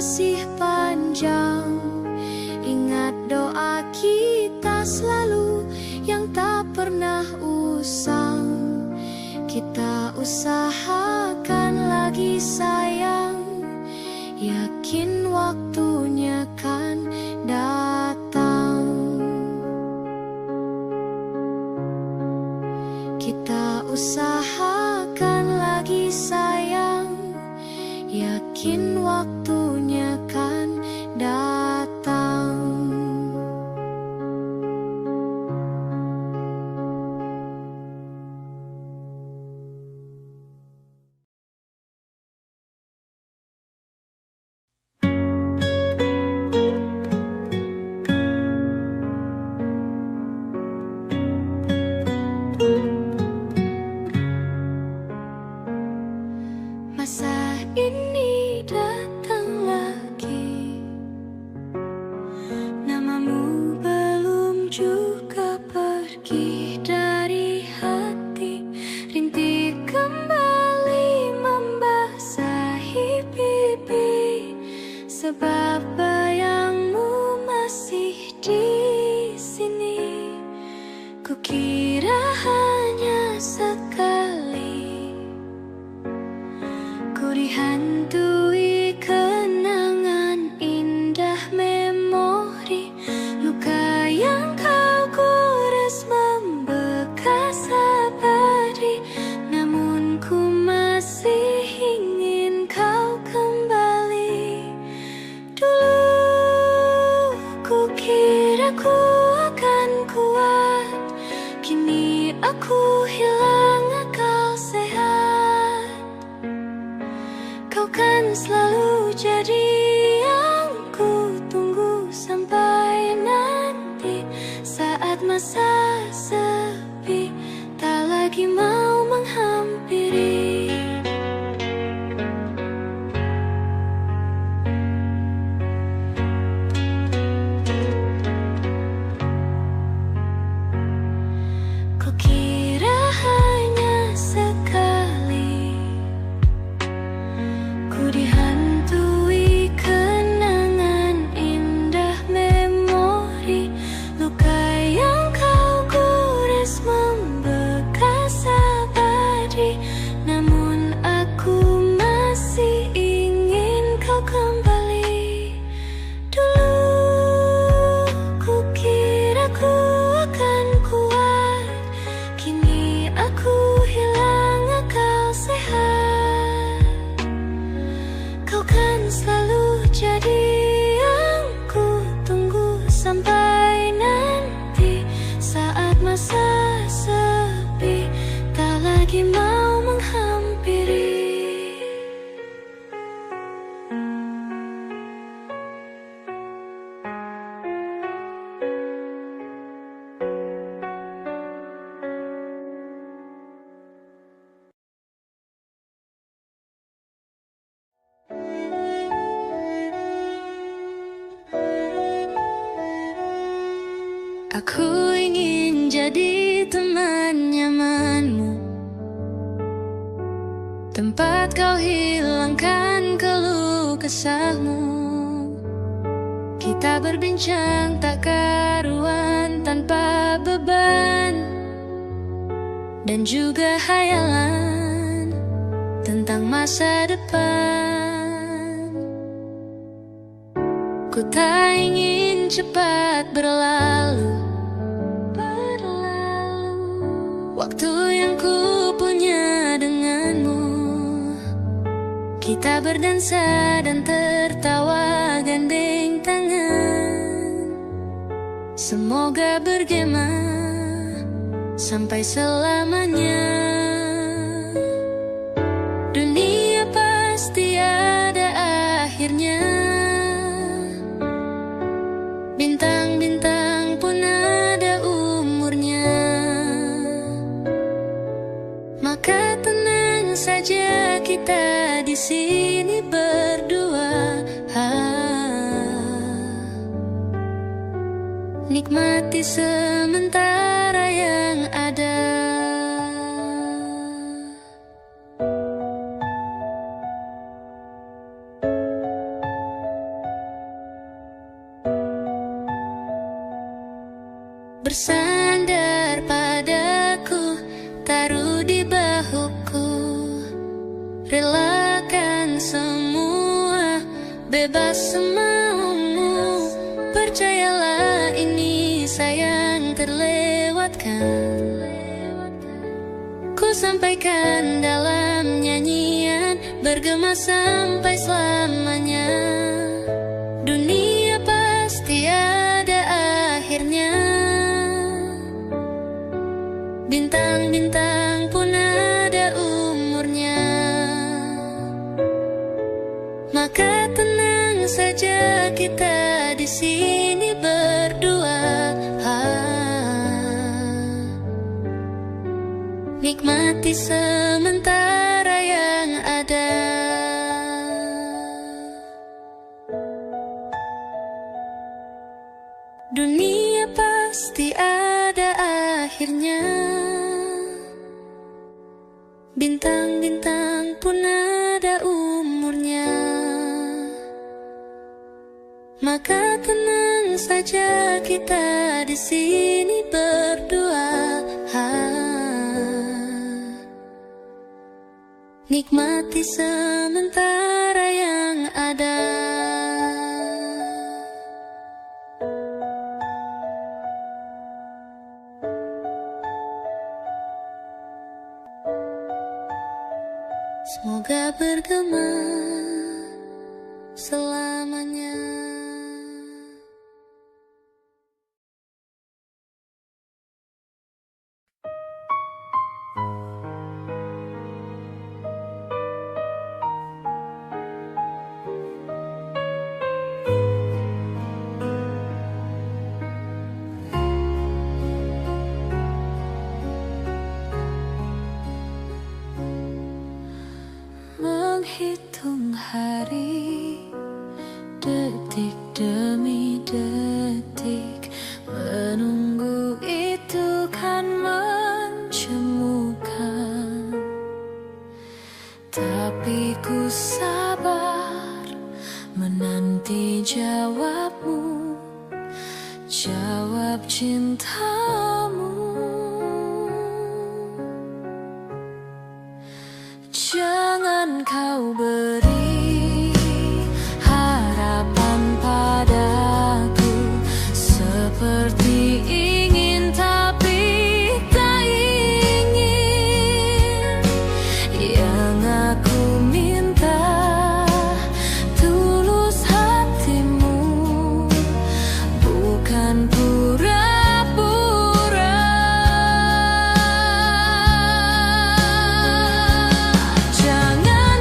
masih panjang. Ingat doa kita selalu yang tak pernah usang. Kita usahakan lagi sayang, yakin waktunya kan datang. Kita usahakan lagi sayang, yakin waktunya kan datang. Masa ini datang lagi, namamu belum juga pergi dari hati. Rintik kembali membasahi pipi, sebab bayangmu masih di sini. Kukira hanya sekali ku dihantui kenangan indah memori. Luka yang kau gores membekas abadi, namun ku masih ingin kau kembali. Dulu ku kira ku akan kuat, kini aku hilang akal sehat. Kau kan selalu jadi yang ku tunggu sampai nanti. Saat masa sepi tak lagi mau menghampiri. Kukira hanya sekali ku dihantui kenangan indah memori. Luka yang kau gores membekas abadi, namun aku masih ingin kau kembali. Dulu ku kira ku akan kuat, kini aku hilang akal sehat. Kau kan selalu jadi yang ku tunggu sampai nanti. Saat masa sepi tak lagi mau menghampiri. Aku ingin jadi teman nyamanmu, tempat kau hilangkan keluh kesahmu. Kita berbincang tak karuan tanpa beban, dan juga hayalan tentang masa depan. Ku tak ingin cepat berlalu waktu yang ku punya denganmu. Kita berdansa dan tertawa gandeng tangan. Semoga bergema sampai selamanya. Dunia pasti ada akhirnya. Bintang-bintang pun ada umurnya. Maka tenang saja kita di sini berdua. Nikmati sementara yang ada. bersandar padaku, taruh di bahuku. Relakan semua, bebas semaumu. Percayalah ini sayang terlewatkan. Ku sampaikan dalam nyanyian, bergema sampai selamanya. Dunia pasti ada akhirnya. Bintang-bintang pun ada umurnya. Maka tenang saja kita di sini berdua. Nikmati sementara yang ada. Dunia pasti ada akhirnya. Bintang-bintang pun ada umurnya. Maka tenang saja kita di sini berdua. Nikmati sementara yang ada. Semoga bergema selamanya. Menghitung hari, detik demi detik, menunggu itu kan mencemukan. Tapi ku sabar menanti jawabmu, jawab cintamu. Jangan kau beri harapan padaku, seperti ingin tapi tak ingin. Yang aku minta tulus hatimu, bukan pura-pura. Jangan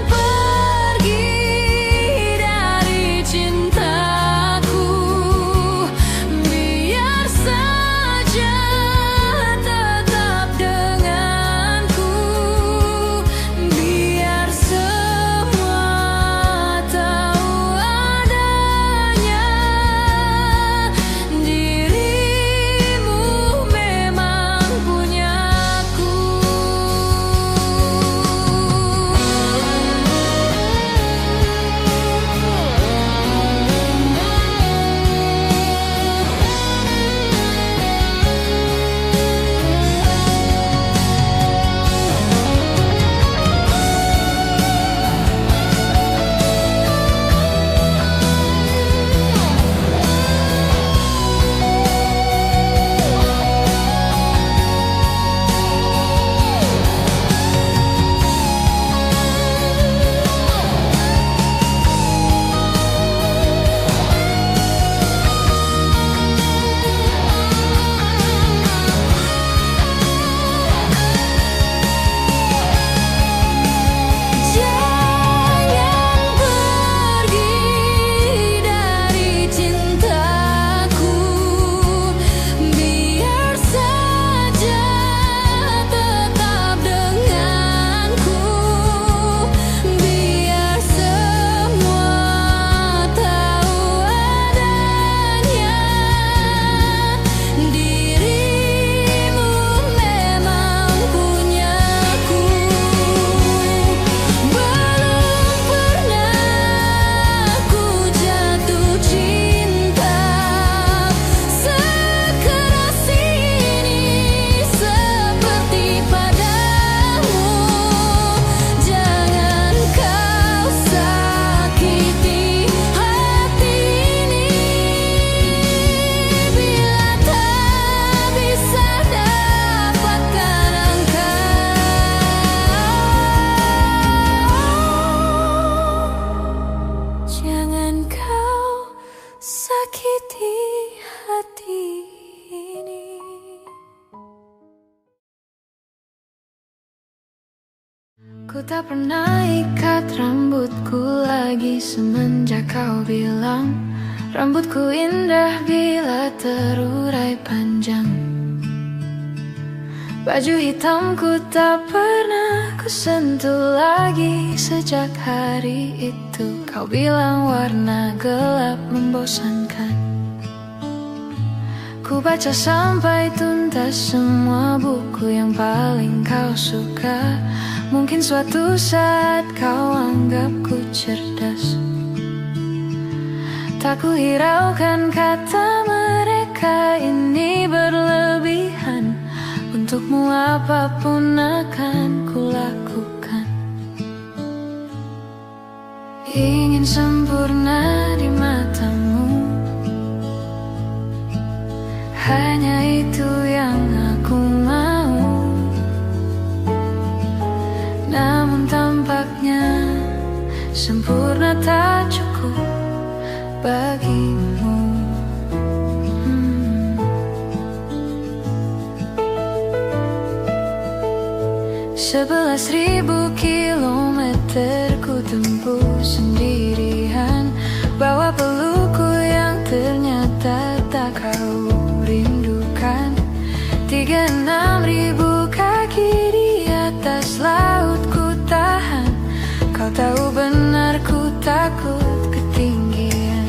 tak pernah ikat rambutku lagi semenjak kau bilang rambutku indah bila terurai panjang. Baju hitamku tak pernah kusentuh lagi sejak hari itu. Kau bilang warna gelap membosankan. Ku baca sampai tuntas semua buku yang paling kau suka. Mungkin suatu saat kau anggapku cerdas. Tak ku hiraukan kata mereka ini berlebihan. Untukmu apapun akan ku lakukan. Ingin sempurna di matamu, hanya itu yang aku mau. Namun tampaknya sempurna tak cukup bagimu. 11.000 kilometer ku tempuh sendirian, bawa pelukku yang ternyata tak kau rindukan. 36.000 kaki di atas laut ku tahan. Kau tahu benar ku takut ketinggian.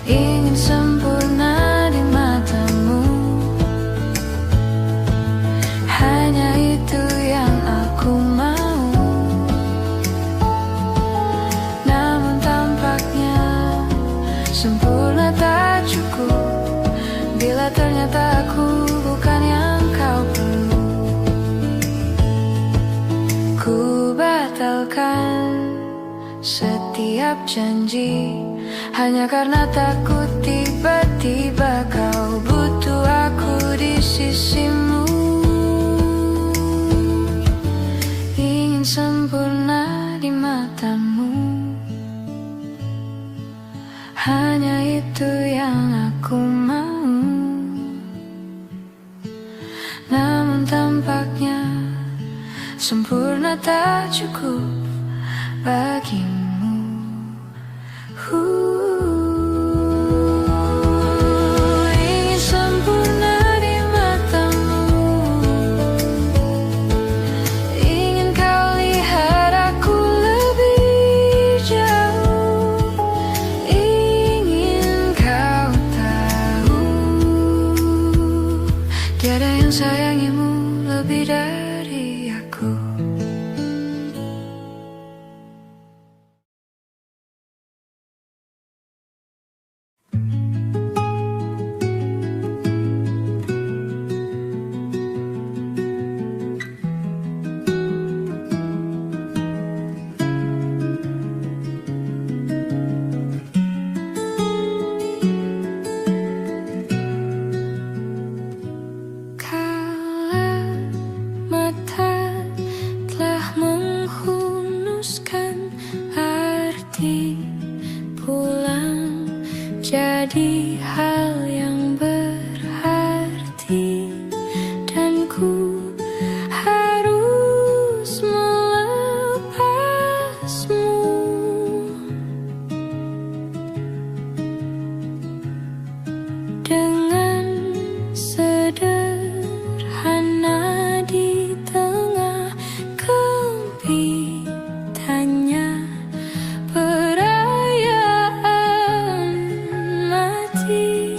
Ingin sempurna di matamu, hanya itu yang aku mau. Namun tampaknya sempurna tak cukup bila ternyata aku bukan yang kau perlu. Ku batalkan setiap janji hanya karena takut tiba-tiba kau butuh aku di sisimu. Ingin sempurna di matamu, hanya itu yang aku mau. Namun tampaknya sempurna tak cukup bagimu. Ingin sempurna di matamu, ingin kau lihat aku lebih jauh, ingin kau tahu tiada yang sayangimu lebih dari aku. Jadi hal yang berarti, dan ku harus melepasmu. Dengan sederhana di tengah kempitannya perayaan mati.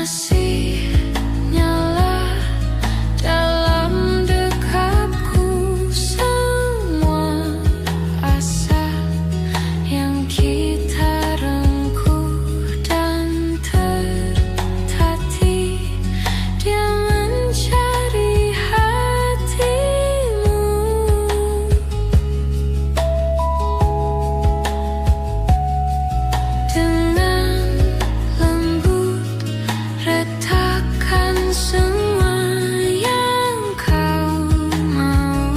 masih nyala dalam dekapku. Semua asa yang kita rengkuh dan tertatih, dia mencari hatimu. Dengan lembut retakan semua yang kau mau,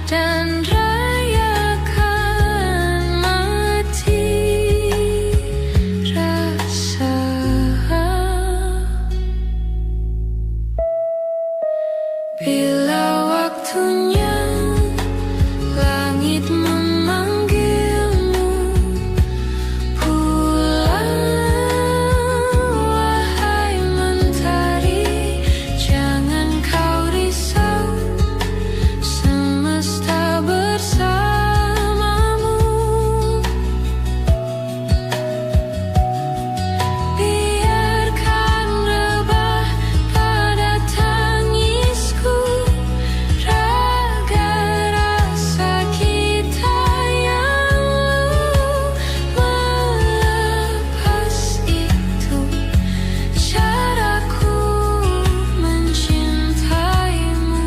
dan rayakan mati rasa. Bila waktunya langit memanggilmu pulang, wahai mentari, jangan kau risau, semesta bersamamu. Biarkan rebah pada tangisku raga rasa kita yang melepas. Itu caraku mencintaimu.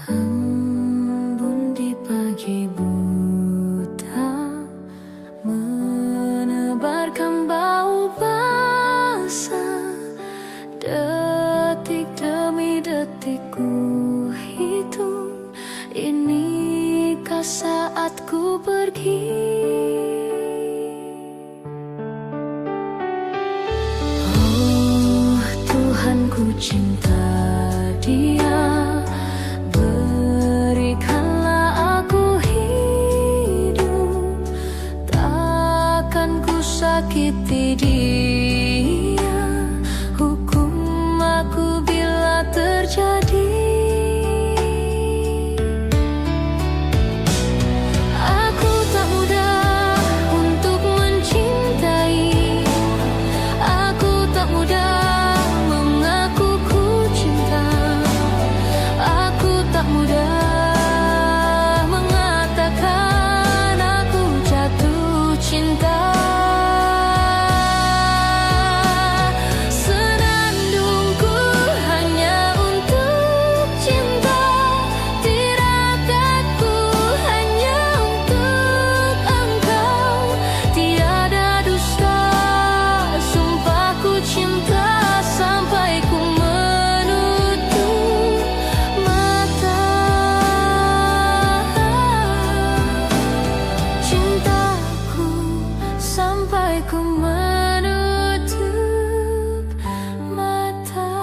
Embun di pagi buta menebarkan bau basah. Detik demi detik ku hitung, inikah saatku pergi? Oh Tuhan, ku cinta dia, berikanlah aku hidup. Takkan ku sakiti dia, hukum aku bila terjadi. Aku tak mudah untuk mencintai, aku tak mudah mengaku ku cinta, aku tak mudah mengatakan aku jatuh cinta. Senandungku hanya untuk cinta, tirakatku hanya untuk engkau. Tiada dusta, sumpahku cinta sampai ku menutup mata. Cintaku sampai ku menutup mata.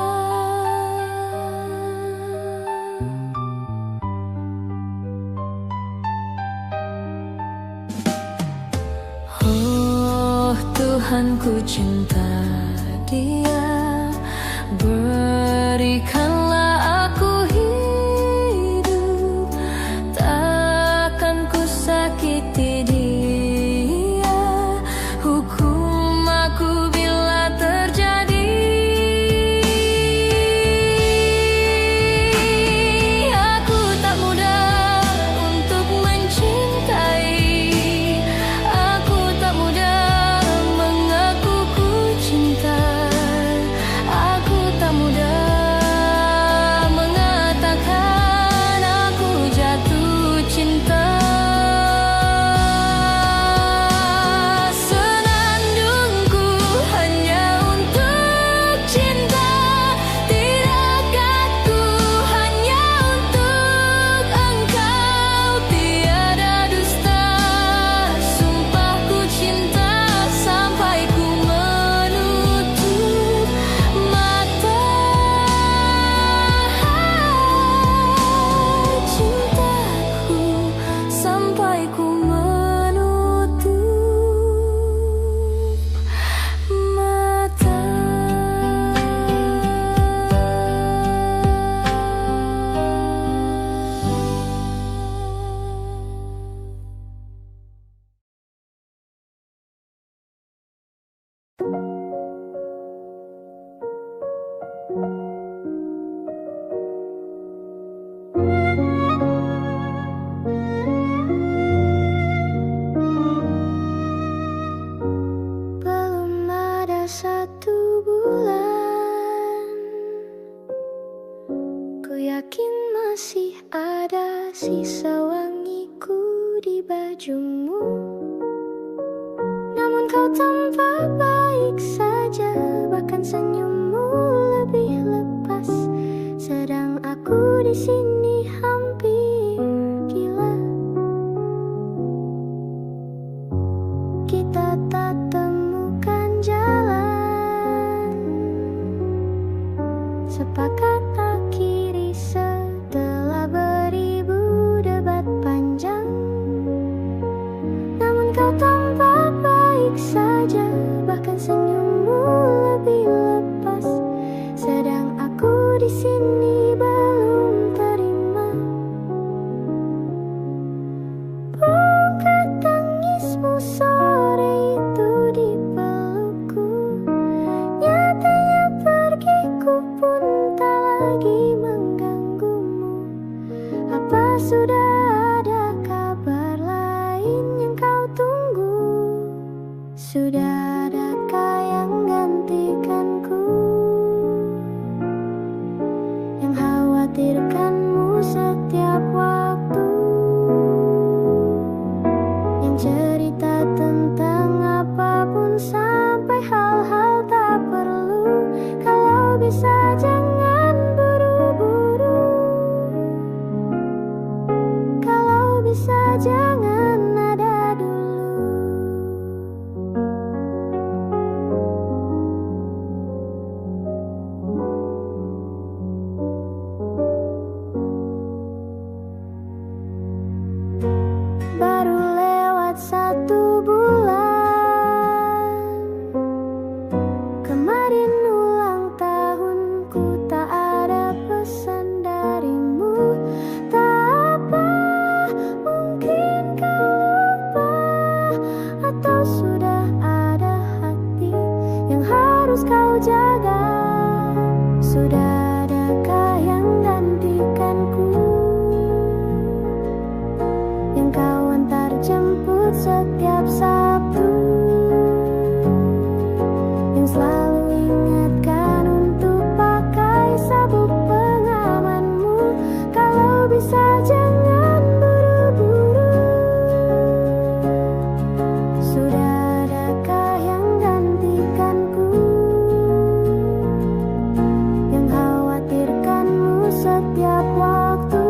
Oh Tuhan, ku cinta dia, berikanlah aku hidup. Takkan ku sakiti dia, hukum aku bila terjadi. Aku tak mudah untuk mencintai, aku tak mudah mengaku ku cinta, aku tak mudah Belum ada 1 bulan, ku yakin masih ada sisa wangiku di bajumu. Namun kau tampak baik saja, bahkan senyummu lebih lepas. Sedang aku di sini hampir gila. Kita tak temukan jalan, sepakat akhiri setelah beribu debat panjang. Namun kau tampak baik saja, bahkan senyummu lebih lepas. Sedang aku di sini belum terima. Bukan tangismu sore itu di pelukku, nyatanya pergiku pun tak lagi mengganggumu. Apa sudah ada kabar lain yang kau tunggu? Sudah adakah yang gantikanku, yang khawatirkanmu setiap waktu, yang cerita tentang apapun sampai hal-hal tak perlu. Kalau bisa jangan buru-buru, kalau bisa jangan ada dulu. Baru lewat 1 bulan, kemarin ulang tahunku, tak ada pesan darimu. Tak apa, mungkin kau lupa, atau sudah ada hati yang harus kau jaga. Sudah adakah yang gantikanku, yang kau antar jemput setiap Sabtu, yang selalu ingatkan untuk pakai sabuk pengamanmu. Kalau bisa jangan buru-buru, sudah adakah yang gantikanku, yang khawatirkanmu setiap waktu,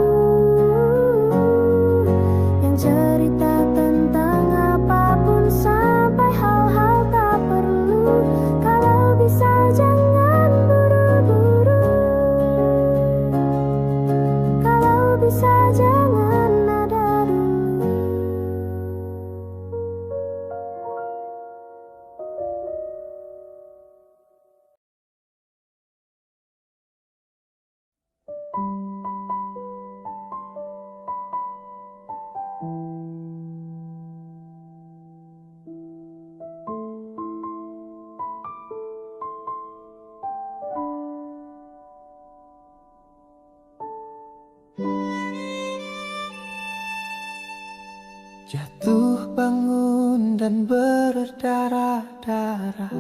yang cerita tentang apapun sampai hal-hal tak perlu. Kalau bisa jangan buru-buru, kalau bisa jangan ada dulu. Jatuh bangun dan berdarah-darah,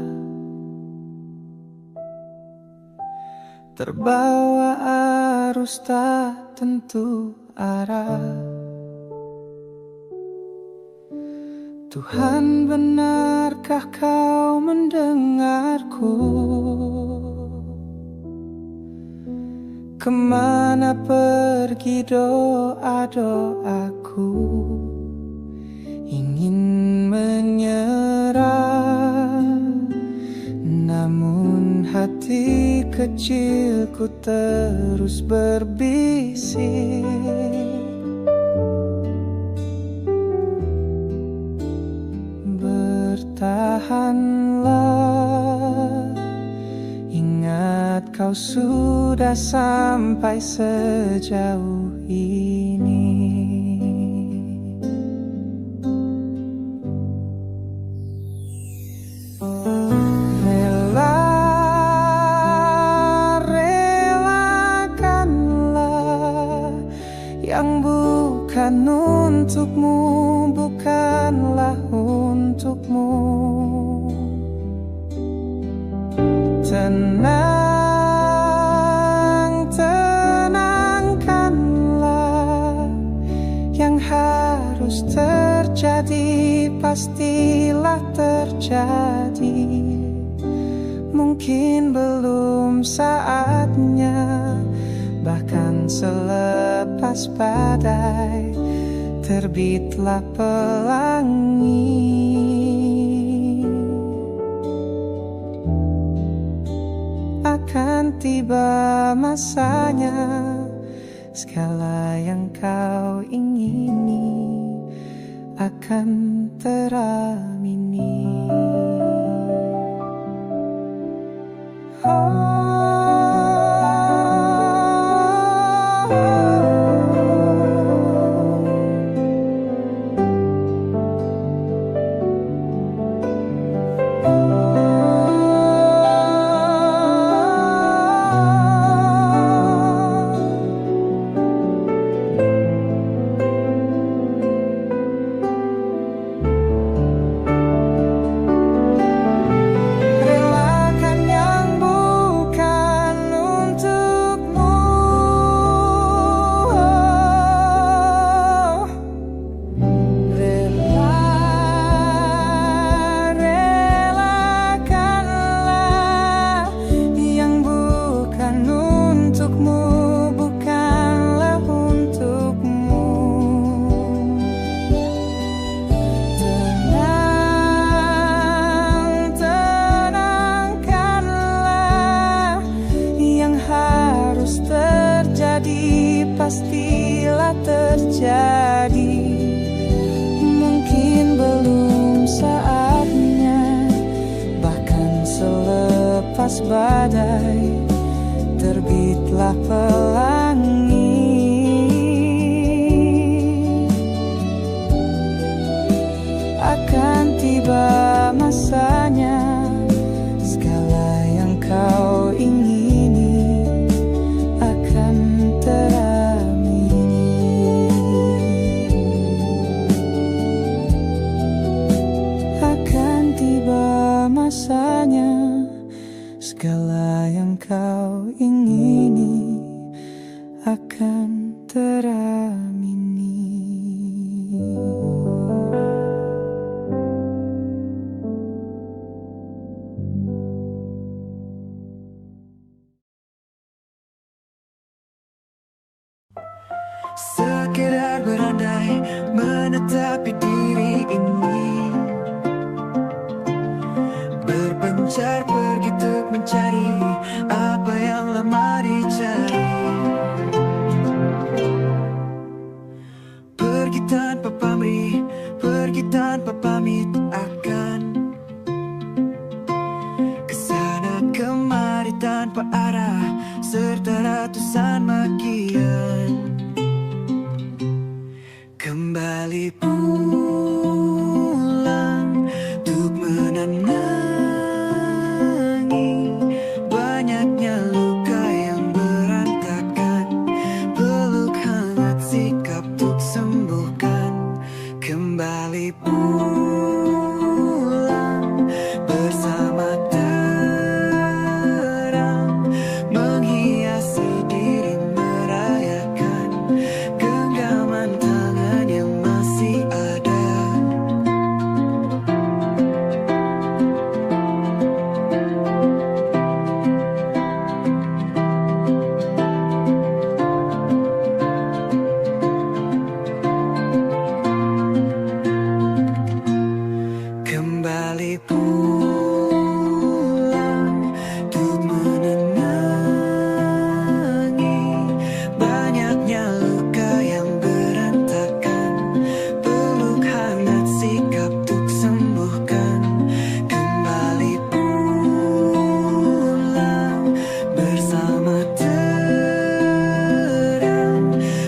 terbawa arus tak tentu arah. Tuhan, benarkah kau mendengarku? Kemana pergi doa-doaku? Ingin menyerah, namun hati kecilku terus berbisik. Bertahanlah, ingat kau sudah sampai sejauh ini. pastilah terjadi. Mungkin belum saatnya, bahkan selepas badai terbitlah pelangi. Akan tiba masanya, segala yang kau ingini akan teramini. Pastilah terjadi. Mungkin belum saatnya, bahkan selepas badai terbitlah pelangi. Akan tiba masanya, segala yang kau ingini akan masanya, segala yang kau ingini akan teramini. Sekedar berandai menetapi diri ini, berpencar pergi untuk mencari apa yang lama dicari. Pergi tanpa pamrih, pergi tanpa pamit, akan kesana kemari tanpa arah, serta ratusan makian. Kembali pulang untuk menenangi banyaknya luka yang berantakan, peluk hangat sikap untuk sembuhkan. Kembali pulang bersama terang, menghiasi diri merayakan genggaman tangan yang masih ada. Kembali pulang untuk menenangi banyaknya luka yang berantakan, peluk hangat sikap untuk sembuhkan. Kembali pulang bersama terang,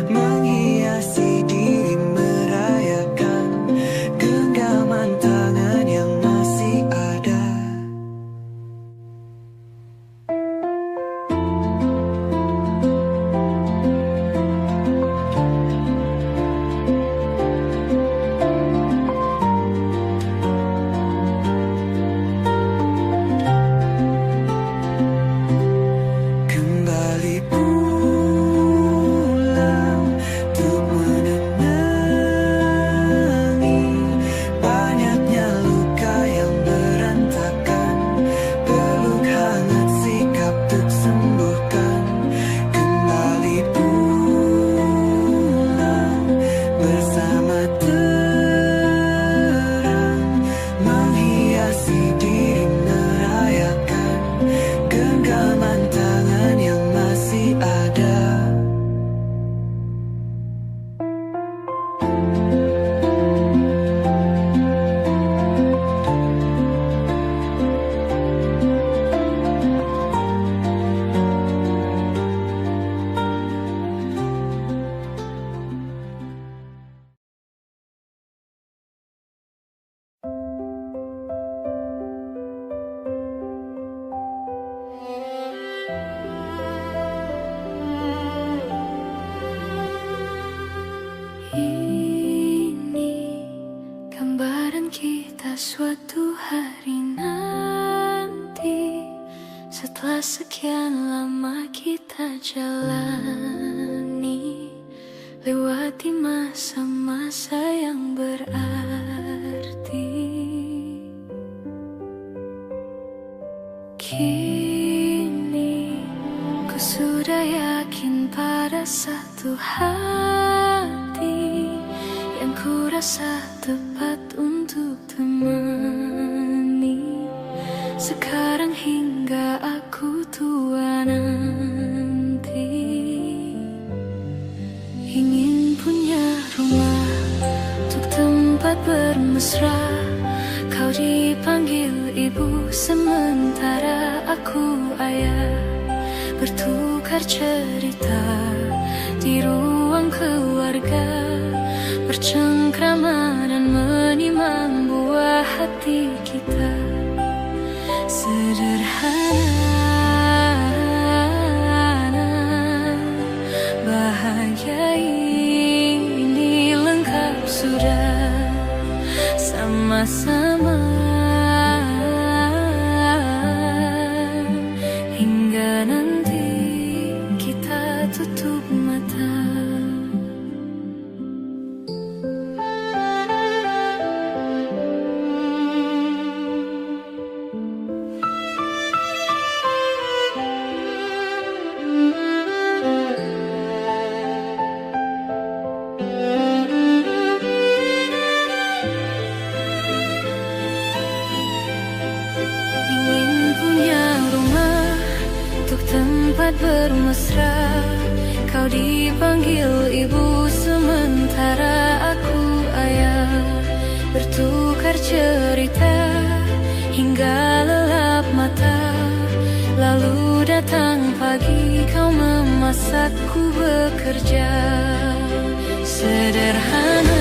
menghiasi diri merayakan genggaman tangan yang masih ada. suatu hari nanti, setelah sekian lama kita jalani, lewati masa-masa yang berarti. Kini ku sudah yakin pada satu hati yang ku rasa tepat untuk temani. Sekarang hingga aku tua nanti, ingin punya rumah untuk tempat bermesra. Kau dipanggil ibu sementara aku ayah, bertukar cerita di ruang keluarga, bercengkrama dan menimang buah hati kita. Sederhana, bahagia ini lengkap sudah sama-sama, hingga nanti kita tutup mata. Tempat bermesra, kau dipanggil ibu sementara aku ayah, bertukar cerita hingga lelap mata. Lalu datang pagi, kau memasakku bekerja. Sederhana